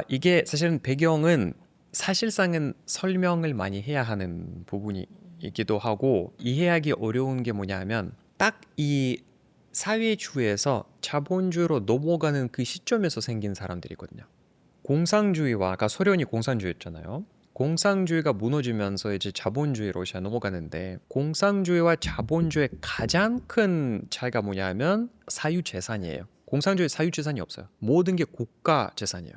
S2: 이게 사실은 배경은 사실상은 설명을 많이 해야 하는 부분이기도 하고 이해하기 어려운 게 뭐냐면 딱 이 사회주의에서 자본주의로 넘어가는 그 시점에서 생긴 사람들이거든요. 공산주의와 아까 소련이 공산주의였잖아요. 공산주의가 무너지면서 이제 자본주의 러시아 넘어가는데 공산주의와 자본주의의 가장 큰 차이가 뭐냐면 사유재산이에요. 공산주의 사유재산이 없어요. 모든 게 국가 재산이에요.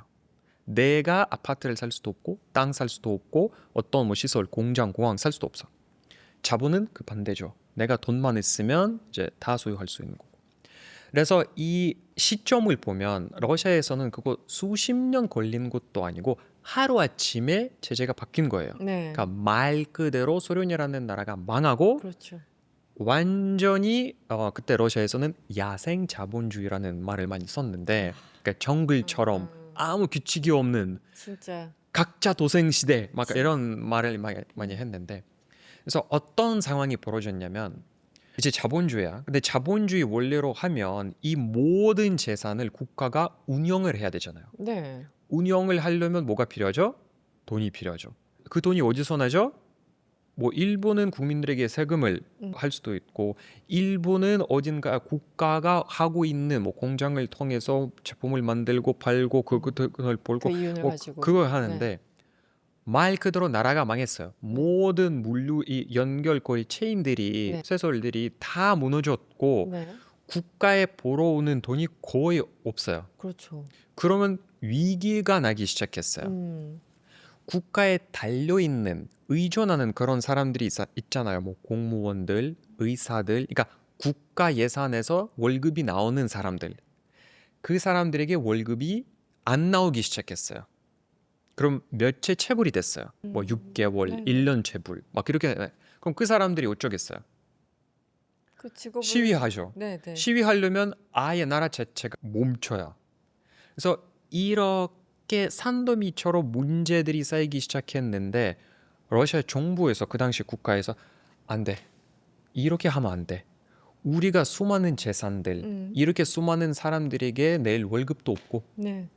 S2: 내가 아파트를 살 수도 없고 땅 살 수도 없고 어떤 뭐 시설, 공장, 공항 살 수도 없어. 자본은 그 반대죠. 내가 돈만 있으면 이제 다 소유할 수 있는 거고. 그래서 이 시점을 보면 러시아에서는 그거 수십 년 걸린 것도 아니고 하루아침에 체제가 바뀐 거예요.
S3: 네.
S2: 그러니까 말 그대로 소련이라는 나라가 망하고
S3: 그렇죠.
S2: 완전히 그때 러시아에서는 야생 자본주의라는 말을 많이 썼는데 그러니까 정글처럼 아무 규칙이 없는
S3: 진짜.
S2: 각자 도생 시대 막
S3: 진짜.
S2: 이런 말을 많이 했는데 그래서 어떤 상황이 벌어졌냐면 이제 자본주의야. 근데 자본주의 원리로 하면 이 모든 재산을 국가가 운영을 해야 되잖아요.
S3: 네.
S2: 운영을 하려면 뭐가 필요하죠? 돈이 필요하죠. 그 돈이 어디서 나죠? 뭐 일부는 국민들에게 세금을 할 수도 있고 일부는 어딘가 국가가 하고 있는 뭐 공장을 통해서 제품을 만들고 팔고 그걸 벌고
S3: 그 이윤을
S2: 뭐
S3: 가지고.
S2: 그걸 하는데 말 그대로 나라가 망했어요. 모든 물류 이 연결고리 체인들이
S3: 네.
S2: 쇠설들이 다 무너졌고
S3: 네.
S2: 국가에 벌어오는 돈이 거의 없어요.
S3: 그렇죠.
S2: 그러면 위기가 나기 시작했어요. 국가에 달려있는 의존하는 그런 사람들이 있잖아요. 뭐 공무원들, 의사들, 그러니까 국가 예산에서 월급이 나오는 사람들. 그 사람들에게 월급이 안 나오기 시작했어요. 그럼 몇째 체불이 됐어요. 뭐 6개월,
S3: 네네.
S2: 1년 체불, 막 이렇게. 그럼 그 사람들이 어쩌겠어요?
S3: 그 직업을
S2: 시위하죠.
S3: 네, 네.
S2: 시위하려면 아예 나라 자체가 멈춰요. 그래서 이렇게 산더미처럼 문제들이 쌓이기 시작했는데 러시아 정부에서 그 당시 국가에서 안 돼. 이렇게 하면 안 돼. 우리가 수많은 재산들, 이렇게 수많은 사람들에게 내일 월급도 없고
S3: 네.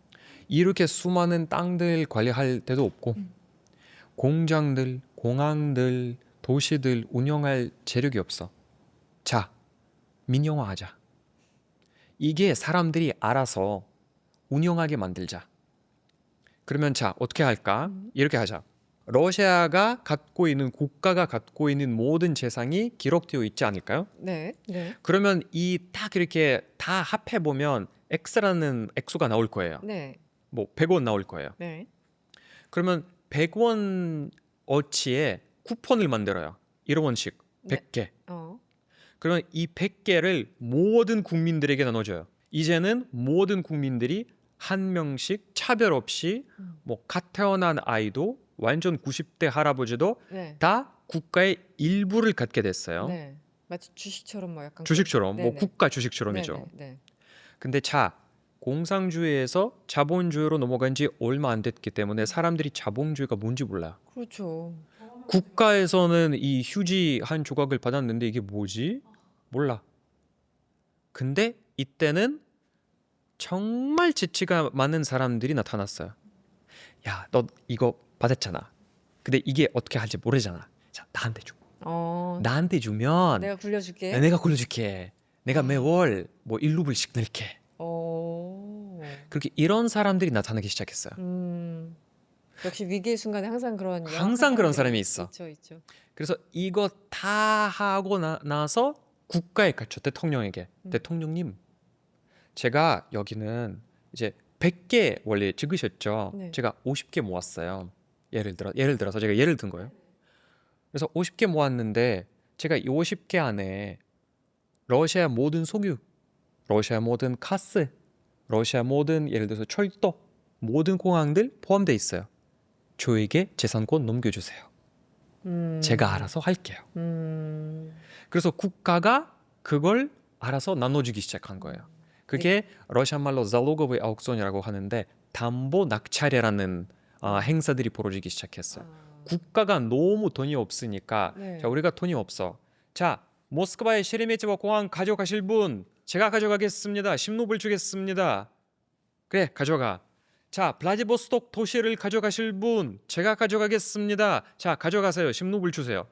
S2: 이렇게 수많은 땅들 관리할 데도 없고 공장들, 공항들, 도시들 운영할 재력이 없어. 자, 민영화하자. 이게 사람들이 알아서 운영하게 만들자. 그러면 자, 어떻게 할까? 이렇게 하자. 러시아가 갖고 있는 국가가 갖고 있는 모든 재산이 기록되어 있지 않을까요?
S3: 네. 네.
S2: 그러면 이 딱 이렇게 다 합해 보면 X라는 액수가 나올 거예요.
S3: 네.
S2: 뭐 100원 나올 거예요.
S3: 네.
S2: 그러면 100원 어치에 쿠폰을 만들어요. 1원씩
S3: 네.
S2: 100개.
S3: 어.
S2: 그러면 이 100개를 모든 국민들에게 나눠줘요. 이제는 모든 국민들이 한 명씩 차별 없이 뭐 갓 태어난 아이도 완전 90대 할아버지도
S3: 네.
S2: 다 국가의 일부를 갖게 됐어요.
S3: 네. 마치 주식처럼 뭐 약간
S2: 주식처럼 뭐
S3: 네네.
S2: 국가 주식처럼이죠.
S3: 네네. 네.
S2: 근데 자, 공산주의에서 자본주의로 넘어간 지 얼마 안 됐기 때문에 사람들이 자본주의가 뭔지 몰라요.
S3: 그렇죠.
S2: 국가에서는 이 휴지 한 조각을 받았는데 이게 뭐지? 몰라. 근데 이때는 정말 재치가 많은 사람들이 나타났어요. 야, 너 이거 받았잖아. 근데 이게 어떻게 할지 모르잖아. 자, 나한테 줘. 나한테 주면
S3: 내가 굴려줄게.
S2: 내가 굴려줄게. 내가 매월 뭐 1루블씩 낼게. 그렇게 이런 사람들이 나타나기 시작했어요.
S3: 역시 위기의 순간에 항상 그런
S2: 항상 그런 사람이 있어.
S3: 있죠, 있죠.
S2: 그래서 이거 다 하고 나서 국가에 갇혀 대통령에게 대통령님 제가 여기는 이제 100개 원래 찍으셨죠.
S3: 네.
S2: 제가 50개 모았어요. 예를 들어서 제가 예를 든 거예요. 그래서 50개 모았는데 제가 이 50개 안에 러시아 모든 석유, 러시아 모든 가스, 러시아 모든 예를 들어서 철도, 모든 공항들 포함돼 있어요. 저에게 재산권 넘겨주세요. 제가 알아서 할게요. 그래서 국가가 그걸 알아서 나눠주기 시작한 거예요. 그게 러시아 말로 잘로거브의 아ук션이라고 하는데 담보 낙찰이라는 행사들이 벌어지기 시작했어요. 국가가 너무 돈이 없으니까
S3: 네.
S2: 자, 우리가 돈이 없어. 자, 모스크바의 sheremetyevo 공항 가져가실 분 제가 가져가겠습니다. 10루블 주겠습니다. 그래, 가져가. 자, 블라디보스톡 도시를 가져가실 분 제가 가져가겠습니다. 자, 가져가세요. 신문을 주세요.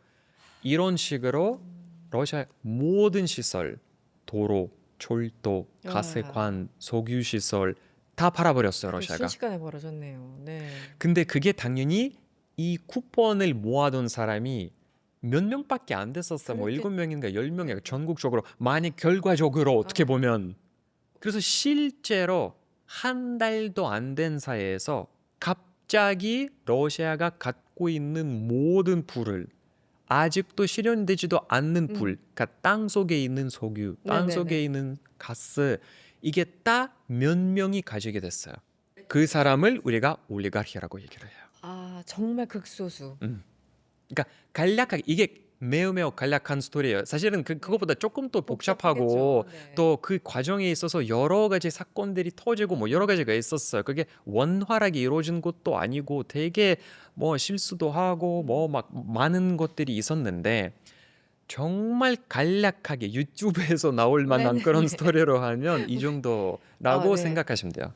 S2: 이런 식으로 러시아 모든 시설, 도로, 철도, 가스관, 석유 시설 다 팔아버렸어요, 러시아가.
S3: 순식간에 벌어졌네요. 네.
S2: 근데 그게 당연히 이 쿠폰을 모아둔 사람이 몇 명밖에 안 됐었어. 뭐
S3: 그렇게-
S2: 7명인가 10명인가 전국적으로. 많이 결과적으로 어떻게 보면 그래서 실제로 한 달도 안 된 사이에서 갑자기 러시아가 갖고 있는 모든 불을 아직도 실현되지도 않는 불, 그러니까 땅 속에 있는 석유, 땅
S3: 네네네.
S2: 속에 있는 가스 이게 딱 몇 명이 가지게 됐어요. 그 사람을 우리가 올리가르히라고 얘기를 해요.
S3: 아, 정말 극소수.
S2: 그러니까 간략하게 이게 매우 간략한 스토리예요. 사실은 그것보다 조금 더 복잡하고
S3: 복잡하겠죠. 네.
S2: 또 그 과정에 있어서 여러 가지 사건들이 터지고 뭐 여러 가지가 있었어요. 그게 원활하게 이루어진 것도 아니고 되게 뭐 실수도 하고 뭐 막 많은 것들이 있었는데 정말 간략하게 유튜브에서 나올 만한
S3: 네네네.
S2: 그런 스토리로 하면 이 정도라고
S3: 네.
S2: 생각하시면 돼요.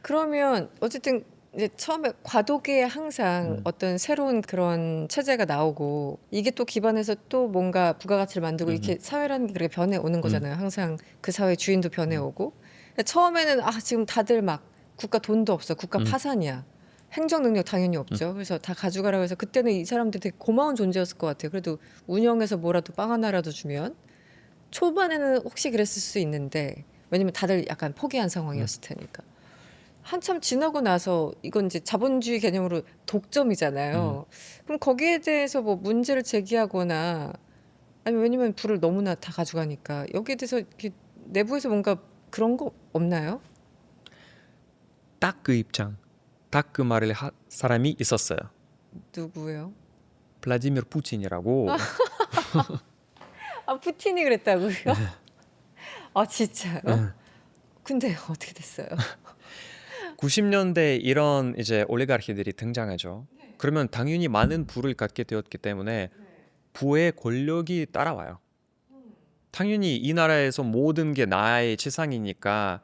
S3: 그러면 어쨌든 이제 처음에 과도기에 항상 어떤 새로운 그런 체제가 나오고 이게 또 기반해서 또 뭔가 부가가치를 만들고 이렇게 사회라는 게 그렇게 변해오는 거잖아요. 항상 그 사회 주인도 변해오고. 근데 처음에는 아 지금 다들 막 국가 돈도 없어. 국가 파산이야. 행정 능력 당연히 없죠. 그래서 다 가져가라고 해서 그때는 이 사람들 되게 고마운 존재였을 것 같아요. 그래도 운영해서 뭐라도 빵 하나라도 주면 초반에는 혹시 그랬을 수 있는데 왜냐면 다들 약간 포기한 상황이었을 테니까. 한참 지나고 나서 이건 이제 자본주의 개념으로 독점이잖아요. 그럼 거기에 대해서 뭐 문제를 제기하거나 아니면 왜냐면 불을 너무나 다 가져가니까 여기에 대해서 이렇게 내부에서 뭔가 그런 거 없나요?
S2: 딱 그 입장, 딱 그 말을 한 사람이 있었어요.
S3: 누구예요?
S2: 블라디미르 푸틴이라고.
S3: 아, 푸틴이 그랬다고요? 아, 진짜요? 근데 어떻게 됐어요?
S2: 90년대 이런 이제 올리가르히들이 등장하죠. 그러면 당연히 많은 부를 갖게 되었기 때문에 부의 권력이 따라와요. 당연히 이 나라에서 모든 게 나의 치상이니까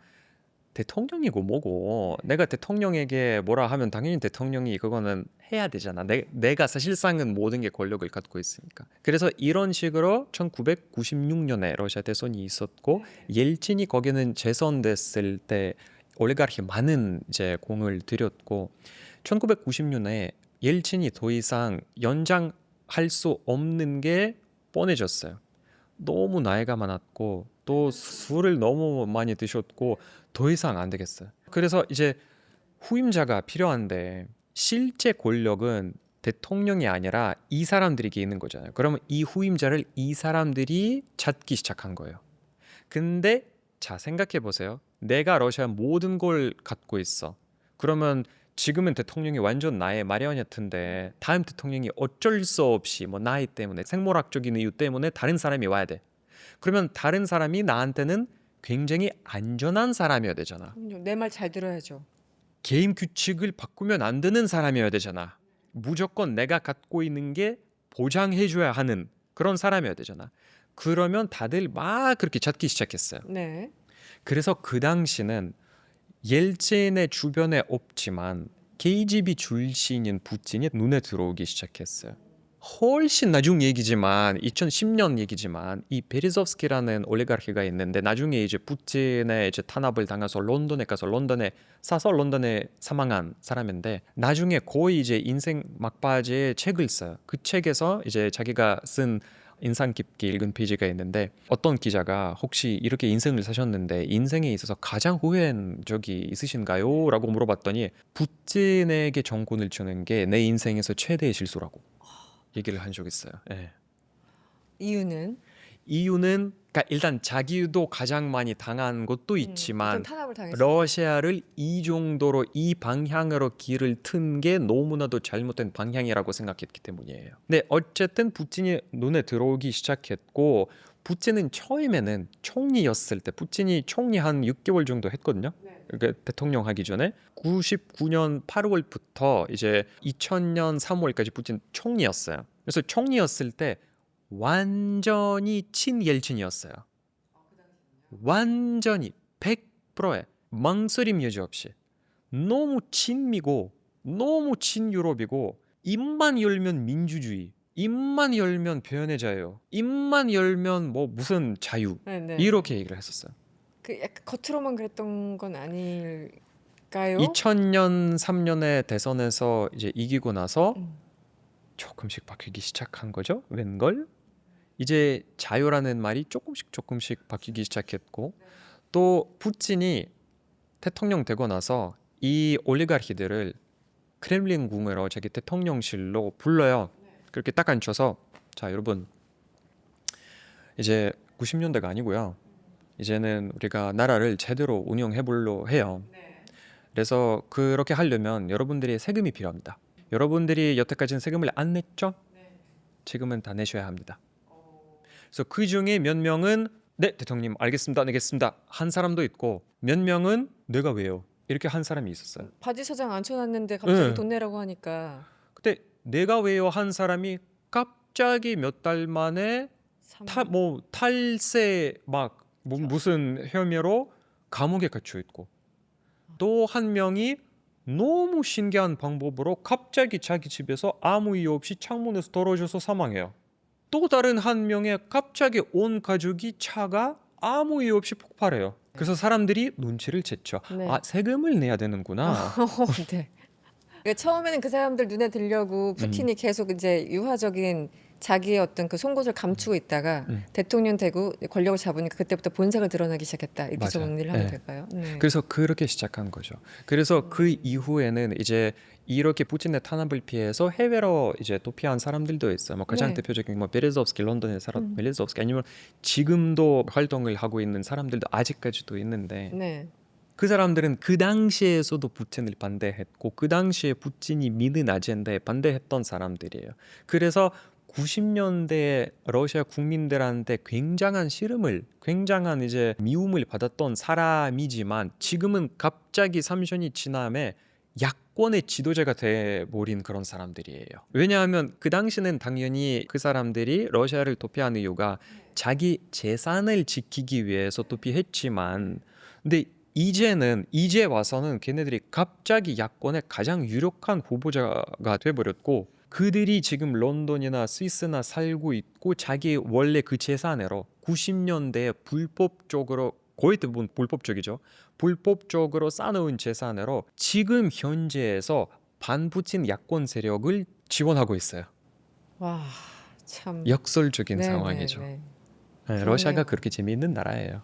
S2: 대통령이고 뭐고 내가 대통령에게 뭐라 하면 당연히 대통령이 그거는 해야 되잖아. 내가 사실상은 모든 게 권력을 갖고 있으니까. 그래서 이런 식으로 1996년에 러시아 대선이 있었고 옐친이 거기는 재선됐을 때 올리가르히 많은 이제 공을 들였고 1996년에 옐친이 더 이상 연장할 수 없는 게 뻔해졌어요. 너무 나이가 많았고 또 술을 너무 많이 드셨고 더 이상 안 되겠어요. 그래서 이제 후임자가 필요한데 실제 권력은 대통령이 아니라 이 사람들에게 있는 거잖아요. 그러면 이 후임자를 이 사람들이 찾기 시작한 거예요. 근데 자 생각해 보세요. 내가 러시아 모든 걸 갖고 있어. 그러면 지금은 대통령이 완전 나의 마리오네트인데 다음 대통령이 어쩔 수 없이 뭐 나이 때문에 생물학적인 이유 때문에 다른 사람이 와야 돼. 그러면 다른 사람이 나한테는 굉장히 안전한 사람이어야 되잖아.
S3: 내 말 잘 들어야죠.
S2: 게임 규칙을 바꾸면 안 되는 사람이어야 되잖아. 무조건 내가 갖고 있는 게 보장해줘야 하는 그런 사람이어야 되잖아. 그러면 다들 막 그렇게 찾기 시작했어요.
S3: 네.
S2: 그래서 그 당시는 옐친의 주변에 없지만 KGB 출신인 푸틴이 눈에 들어오기 시작했어요. 훨씬 나중 얘기지만 2010년 얘기지만 이 베리조프스키라는 올리가르히가 있는데 나중에 이제 푸틴의 이제 탄압을 당해서 런던에 가서 런던에 사서 런던에 사망한 사람인데 나중에 거의 이제 인생 막바지에 책을 써요. 그 책에서 이제 자기가 쓴 인상 깊게 읽은 페이지가 있는데 어떤 기자가 혹시 이렇게 인생을 사셨는데 인생에 있어서 가장 후회한 적이 있으신가요? 라고 물어봤더니 푸틴에게 정권을 주는 게 내 인생에서 최대의 실수라고 얘기를 한 적이 있어요. 예.
S3: 이유는
S2: 이유는 그러니까 일단 자기도 가장 많이 당한 것도 있지만
S3: 어떤 탄압을 당했어요.
S2: 러시아를 이 정도로 이 방향으로 길을 튼 게 너무나도 잘못된 방향이라고 생각했기 때문이에요. 근데 어쨌든 푸틴이 눈에 들어오기 시작했고 푸틴은 처음에는 총리였을 때 푸틴이 총리 한 6개월 정도 했거든요. 그러니까 대통령 하기 전에 99년 8월부터 이제 2000년 3월까지 푸틴 총리였어요. 그래서 총리였을 때 완전히 친옐친이었어요. 완전히 100%의 망설임 여지 없이 너무 친미고 너무 친유럽이고 입만 열면 민주주의, 입만 열면 표현의 자유, 입만 열면 뭐 무슨 자유
S3: 네.
S2: 이렇게 얘기를 했었어요.
S3: 그 약간 겉으로만 그랬던 건 아닐까요?
S2: 2000년 3년에 대선에서 이제 이기고 나서
S3: 음.
S2: 조금씩 바뀌기 시작한 거죠. 웬걸? 이제 자유라는 말이 조금씩 바뀌기 시작했고 또 푸틴이 대통령 되고 나서 이 올리가르히들을 크렘린궁으로 자기 대통령실로 불러요. 그렇게 딱 앉혀서 자 여러분 이제 90년대가 아니고요. 이제는 우리가 나라를 제대로 운영해 보려 해요. 그래서 그렇게 하려면 여러분들의 세금이 필요합니다. 여러분들이 여태까지는 세금을 안 냈죠? 지금은 다 내셔야 합니다. 그래서 그 중에 몇 명은 네 대통령 알겠습니다 내겠습니다 한 사람도 있고 몇 명은 내가 왜요 이렇게 한 사람이 있었어요.
S3: 바지 사장 앉혀놨는데 갑자기
S2: 네.
S3: 돈 내라고 하니까
S2: 그때 내가 왜요 한 사람이 갑자기 몇 달 만에 탈세 막 무슨 혐의로 감옥에 갇혀 있고 또 한 명이 너무 신기한 방법으로 갑자기 자기 집에서 아무 이유 없이 창문에서 떨어져서 사망해요. 또 다른 한 명의 갑자기 온 가족이 차가 아무 이유 없이 폭발해요. 그래서 사람들이 눈치를 챘죠.
S3: 네.
S2: 아 세금을 내야 되는구나.
S3: 네. 그러니까 처음에는 그 사람들 눈에 들려고 푸틴이 계속 이제 유화적인 자기의 어떤 그 송곳을 감추고 있다가 대통령 되고 권력을 잡으니까 그때부터 본색을 드러나기 시작했다. 이렇게
S2: 맞아요.
S3: 정리를 하면
S2: 네.
S3: 될까요? 네.
S2: 그래서 그렇게 시작한 거죠. 그래서 그 이후에는 이제 이렇게 푸틴의 탄압을 피해서 해외로 이제 도피한 사람들도 있어요. 뭐 가장
S3: 네.
S2: 대표적인 뭐 베레즈ov스키 런던에 살았던 베레즈ov스키 아니면 지금도 활동을 하고 있는 사람들도 아직까지도 있는데
S3: 네.
S2: 그 사람들은 그 당시에서도 푸틴을 반대했고 그 당시에 푸틴이 믿은 아젠다에 반대했던 사람들이에요. 그래서 90년대 러시아 국민들한테 굉장한 이제 미움을 받았던 사람이지만 지금은 갑자기 3년이 지남에 야권의 지도자가 돼버린 그런 사람들이에요. 왜냐하면 그 당시는 당연히 그 사람들이 러시아를 도피한 이유가 자기 재산을 지키기 위해서 도피했지만 근데 이제 와서는 걔네들이 갑자기 야권의 가장 유력한 후보자가 돼버렸고 그들이 지금 런던이나 스위스나 살고 있고 자기 원래 그 재산으로 90년대에 불법적으로 거의 대부분 불법적이죠. 불법적으로 쌓아놓은 재산으로 지금 현재에서 반푸틴 야권 세력을 지원하고 있어요.
S3: 와, 참.
S2: 역설적인
S3: 네,
S2: 상황이죠.
S3: 네, 네.
S2: 네, 러시아가
S3: 그러네요.
S2: 그렇게 재미있는 나라예요.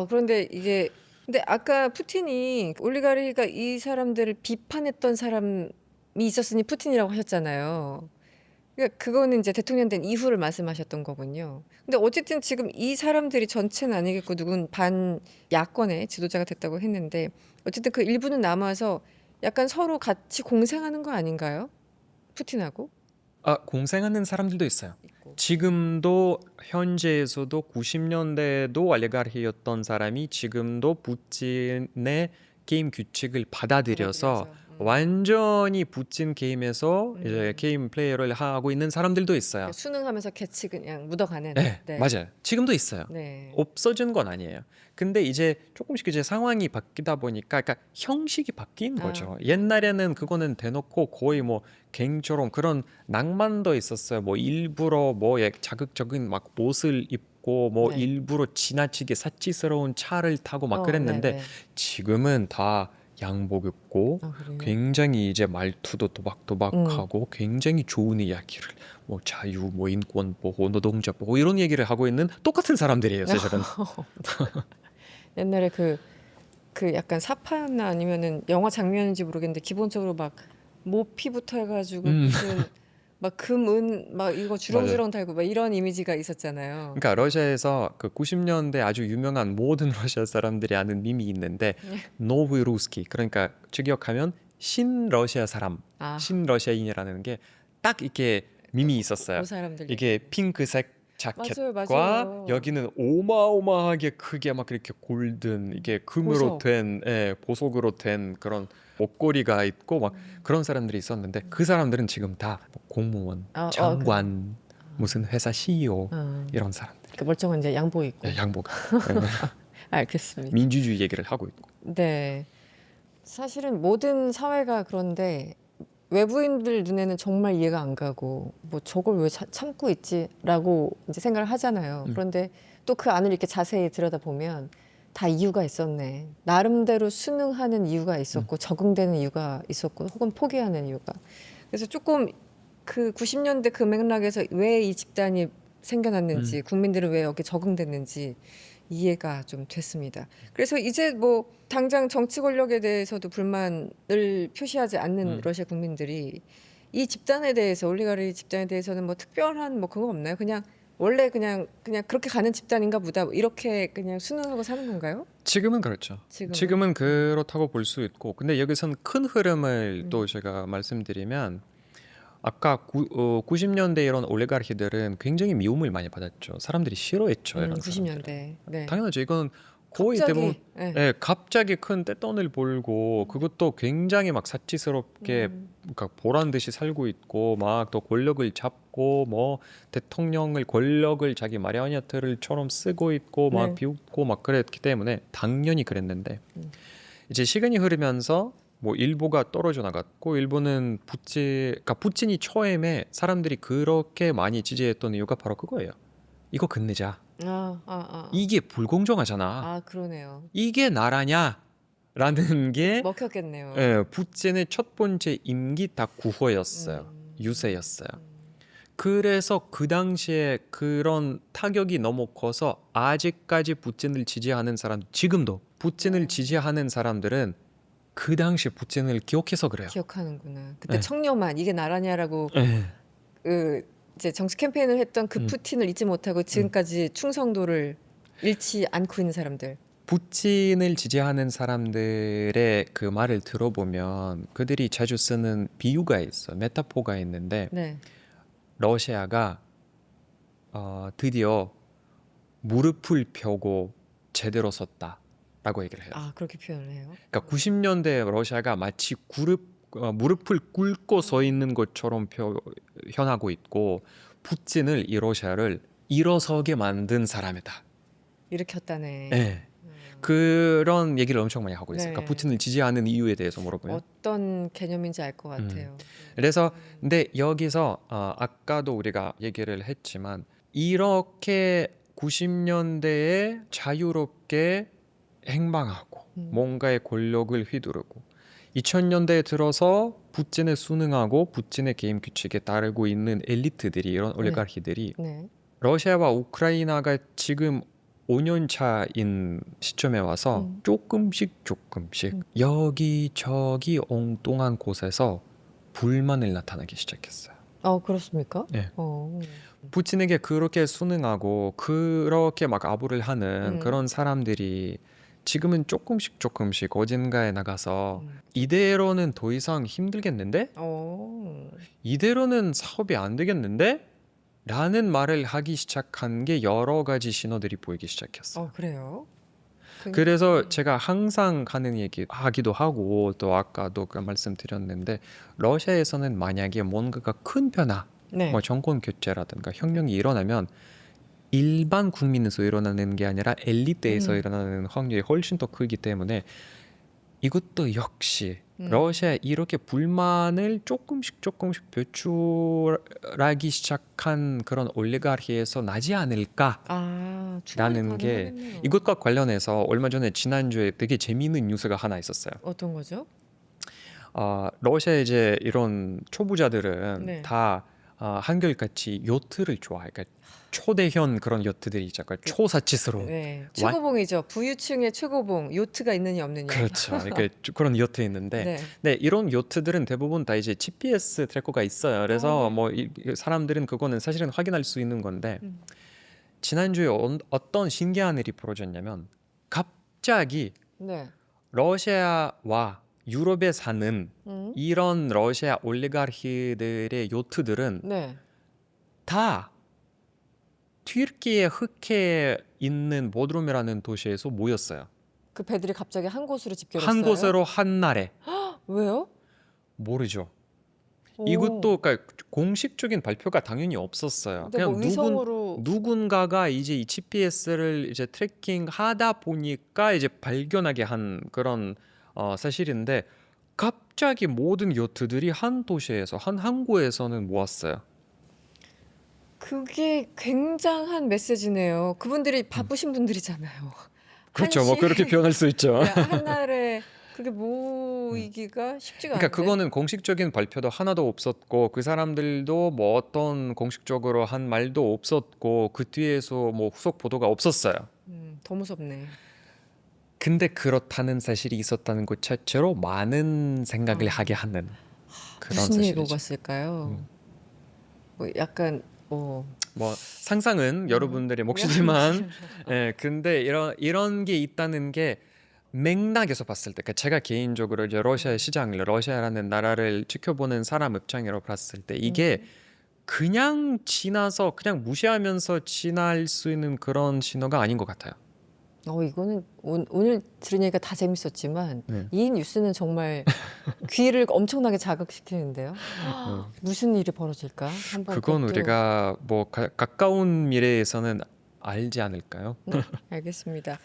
S3: 그런데 이게 근데 아까 푸틴이 올리가르히가 이 사람들을 비판했던 사람이 있었으니 푸틴이라고 하셨잖아요. 그러니까 그거는 이제 대통령 된 이후를 말씀하셨던 거군요. 근데 어쨌든 지금 이 사람들이 전체는 아니겠고 누군 반 야권의 지도자가 됐다고 했는데 어쨌든 그 일부는 남아서 약간 서로 같이 공생하는 거 아닌가요? 푸틴하고
S2: 공생하는 사람들도 있어요.
S3: 있고.
S2: 지금도 현재에서도 90년대에도 알리가르히였던 사람이 지금도 푸틴의 게임 규칙을 받아들여서 완전히 푸틴 게임에서 이제 게임 플레이를 하고 있는 사람들도 있어요.
S3: 순응하면서 개치 그냥 묻어가는.
S2: 네, 맞아요. 지금도 있어요.
S3: 네.
S2: 없어진 건 아니에요. 근데 이제 조금씩 이제 상황이 바뀌다 보니까 그러니까 형식이 바뀐 거죠. 옛날에는 그거는 대놓고 거의 뭐 갱처럼 그런 낭만도 있었어요. 뭐 일부러 뭐 자극적인 막 옷을 입고 뭐
S3: 네.
S2: 일부러 지나치게 사치스러운 차를 타고 막 그랬는데
S3: 네네.
S2: 지금은 다 양복 입고
S3: 그래요?
S2: 굉장히 이제 말투도 도박도박하고 굉장히 좋은 이야기를 뭐 자유, 뭐 인권 보호, 노동자 보호 이런 얘기를 하고 있는 똑같은 사람들이에요, 사실은.
S3: 옛날에 그 약간 사파였나 아니면은 영화 장면인지 모르겠는데 기본적으로 막 모피부터 해가지고 무슨 막 금은 막 이거 주렁주렁 달고 막 이런 이미지가 있었잖아요.
S2: 그러니까 러시아에서 그 90년대 아주 유명한 모든 러시아 사람들이 아는 밈이 있는데 노브이 루스키 그러니까 직역하면 신러시아 사람, 신러시아인이라는 게 딱 이렇게 밈이 있었어요.
S3: 그 사람들
S2: 이게 핑크색 자켓과
S3: 맞아요.
S2: 여기는 어마어마하게 크게 막 이렇게 골든 이게 금으로
S3: 보석.
S2: 된 보석으로 된 그런 목걸이가 있고 막 그런 사람들이 있었는데 그 사람들은 지금 다 공무원, 장관, 무슨 회사 CEO 이런 사람들.
S3: 그 멀쩡한 이제 양복 입고.
S2: 양복.
S3: 알겠습니다.
S2: 민주주의 얘기를 하고 있고.
S3: 네. 사실은 모든 사회가 그런데 외부인들 눈에는 정말 이해가 안 가고 뭐 저걸 왜 참고 있지라고 이제 생각을 하잖아요. 그런데 또 그 안을 이렇게 자세히 들여다보면 다 이유가 있었네. 나름대로 순응하는 이유가 있었고 적응되는 이유가 있었고 혹은 포기하는 이유가. 그래서 조금 그 90년대 그 맥락에서 왜 이 집단이 생겨났는지 국민들은 왜 여기 적응됐는지 이해가 좀 됐습니다. 그래서 이제 뭐 당장 정치 권력에 대해서도 불만을 표시하지 않는 러시아 국민들이 이 집단에 대해서 올리가르 집단에 대해서는 뭐 특별한 뭐 그거 없나요? 그냥 원래 그냥 그렇게 가는 집단인가 보다 이렇게 그냥 순응하고 사는 건가요?
S2: 지금은 그렇죠.
S3: 지금은?
S2: 지금은 그렇다고 볼 수 있고, 근데 여기선 큰 흐름을 또 제가 말씀드리면, 아까 90년대 이런 올리가르히들은 굉장히 미움을 많이 받았죠. 사람들이 싫어했죠. 이런
S3: 90년대. 네.
S2: 당연하죠. 이건 거의
S3: 갑자기,
S2: 대부분
S3: 네.
S2: 예, 갑자기 큰 떼돈을 벌고 그것도 굉장히 막 사치스럽게 그러니까 보란 듯이 살고 있고 막 또 권력을 잡고 뭐 대통령을 권력을 자기 마리오네트를처럼 쓰고 있고 막
S3: 네.
S2: 비웃고 막 그랬기 때문에 당연히 그랬는데 이제 시간이 흐르면서 뭐 일부가 떨어져 나갔고 일부는 그러니까 푸틴이 처음에 사람들이 그렇게 많이 지지했던 이유가 바로 그거예요. 이거 끝내자. 이게 불공정하잖아.
S3: 그러네요.
S2: 이게 나라냐? 라는 게
S3: 먹혔겠네요.
S2: 푸틴의 첫 번째 임기 딱 구호였어요. 유세였어요. 그래서 그 당시에 그런 타격이 너무 커서 아직까지 푸틴을 지지하는 사람, 지금도 푸틴을 지지하는 사람들은 그 당시 푸틴을 기억해서 그래요.
S3: 기억하는구나. 그때
S2: 네.
S3: 청렴한 이게 나라냐라고
S2: 네.
S3: 그 이제 정치 캠페인을 했던 그 푸틴을 잊지 못하고 지금까지 충성도를 잃지 않고 있는 사람들.
S2: 푸틴을 지지하는 사람들의 그 말을 들어보면 그들이 자주 쓰는 비유가 있어, 메타포가 있는데
S3: 네.
S2: 러시아가 드디어 무릎을 펴고 제대로 섰다라고 얘기를 해요.
S3: 그렇게 표현을 해요.
S2: 그러니까 90년대 러시아가 마치 무릎을 꿇고 서 있는 것처럼 표현하고 있고 푸틴을 이 러시아를 일어서게 만든 사람이다.
S3: 일으켰다네.
S2: 네. 그런 얘기를 엄청 많이 하고 있어요.
S3: 네.
S2: 그러니까 푸틴을 지지하는 이유에 대해서 물어보면.
S3: 어떤 개념인지 알 것 같아요.
S2: 그래서 근데 여기서 아까도 우리가 얘기를 했지만 이렇게 90년대에 자유롭게 행방하고 뭔가의 권력을 휘두르고 2000년대에 들어서 푸틴에 순응하고 푸틴의 게임 규칙에 따르고 있는 엘리트들이 이런 올리가르히들이
S3: 네.
S2: 러시아와 우크라이나가 지금 5년 차인 시점에 와서 조금씩 여기저기 엉뚱한 곳에서 불만을 나타내기 시작했어요.
S3: 그렇습니까?
S2: 네.
S3: 어.
S2: 푸틴에게 그렇게 순응하고 그렇게 막 아부를 하는 그런 사람들이 지금은 조금씩 어딘가에 나가서 이대로는 더 이상 힘들겠는데? 이대로는 사업이 안 되겠는데? 라는 말을 하기 시작한 게 여러 가지 신호들이 보이기 시작했어요.
S3: 그래요?
S2: 그래서 제가 항상 하는 얘기 하기도 하고 또 아까도 그 말씀드렸는데 러시아에서는 만약에 뭔가가 큰 변화,
S3: 네.
S2: 뭐 정권 교체라든가 혁명이 일어나면 일반 국민에서 일어나는 게 아니라 엘리트에서 일어나는 확률이 훨씬 더 크기 때문에 이것도 역시 러시아에 이렇게 불만을 조금씩 표출하기 시작한 그런 올리가르히에서 나지 않을까라는 게 이것과 관련해서 얼마 전에 지난주에 되게 재미있는 뉴스가 하나 있었어요.
S3: 어떤 거죠?
S2: 러시아 이제 이런 초부자들은
S3: 네.
S2: 다 한결같이 요트를 좋아해. 그러니까 초대형 그런 요트들이 있죠. 그러니까 초사치스러운.
S3: 네. 최고봉이죠. 부유층의 최고봉. 요트가 있느냐 없느냐.
S2: 그렇죠. 이렇게 그런 요트 있는데,
S3: 네.
S2: 네, 이런 요트들은 대부분 다 이제 GPS 트래커가 있어요. 그래서 뭐 사람들은 그거는 사실은 확인할 수 있는 건데 지난주에 어떤 신기한 일이 벌어졌냐면 갑자기
S3: 네.
S2: 러시아와 유럽에 사는 이런 러시아 올리가르히들의 요트들은
S3: 네.
S2: 다 튀르키예 흑해에 있는 보드룸이라는 도시에서 모였어요.
S3: 그 배들이 갑자기 한 곳으로 집결했어요.
S2: 한 곳으로 한 날에.
S3: 왜요?
S2: 모르죠.
S3: 오.
S2: 이것도 그러니까 공식적인 발표가 당연히 없었어요.
S3: 근데 뭐 위성으로
S2: 누군가가 이제 이 GPS를 이제 트래킹하다 보니까 이제 발견하게 한 그런 사실인데 갑자기 모든 요트들이 한 도시에서 한 항구에서는 모았어요.
S3: 그게 굉장한 메시지네요. 그분들이 바쁘신 분들이잖아요.
S2: 그렇죠.
S3: 한
S2: 뭐
S3: 시-
S2: 그렇게 표현할 수 있죠.
S3: 네, 한 날에 그게 모이기가 쉽지가
S2: 그러니까
S3: 않은데.
S2: 그거는 공식적인 발표도 하나도 없었고 그 사람들도 뭐 어떤 공식적으로 한 말도 없었고 그 뒤에서 뭐 후속 보도가 없었어요.
S3: 더 무섭네.
S2: 근데 그렇다는 사실이 있었다는 것 자체로 많은 생각을
S3: 아.
S2: 하게 하는 그런
S3: 무슨 얘기가
S2: 사실이죠.
S3: 갔을까요? 뭐 약간
S2: 뭐 상상은 여러분들의 몫이지만 근데 이런 게 있다는 게 맥락에서 봤을 때 그러니까 제가 개인적으로 이제 러시아의 시장을 러시아라는 나라를 지켜보는 사람 입장으로 봤을 때 이게 그냥 지나서 그냥 무시하면서 지날 수 있는 그런 신호가 아닌 것 같아요.
S3: 이거는 오늘 들은 얘기가 다 재밌었지만
S2: 네.
S3: 이 뉴스는 정말 귀를 엄청나게 자극시키는데요. 무슨 일이 벌어질까? 한번
S2: 그건
S3: 그것도-
S2: 우리가 뭐 가까운 미래에서는 알지 않을까요?
S3: 네, 알겠습니다.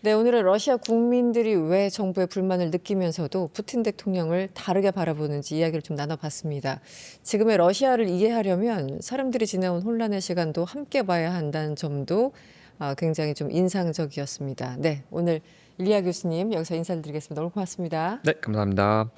S3: 네, 오늘은 러시아 국민들이 왜 정부에 불만을 느끼면서도 푸틴 대통령을 다르게 바라보는지 이야기를 좀 나눠봤습니다. 지금의 러시아를 이해하려면 사람들이 지나온 혼란의 시간도 함께 봐야 한다는 점도 굉장히 좀 인상적이었습니다. 네, 오늘 일리아 교수님 여기서 인사를 드리겠습니다. 너무 고맙습니다.
S2: 네, 감사합니다.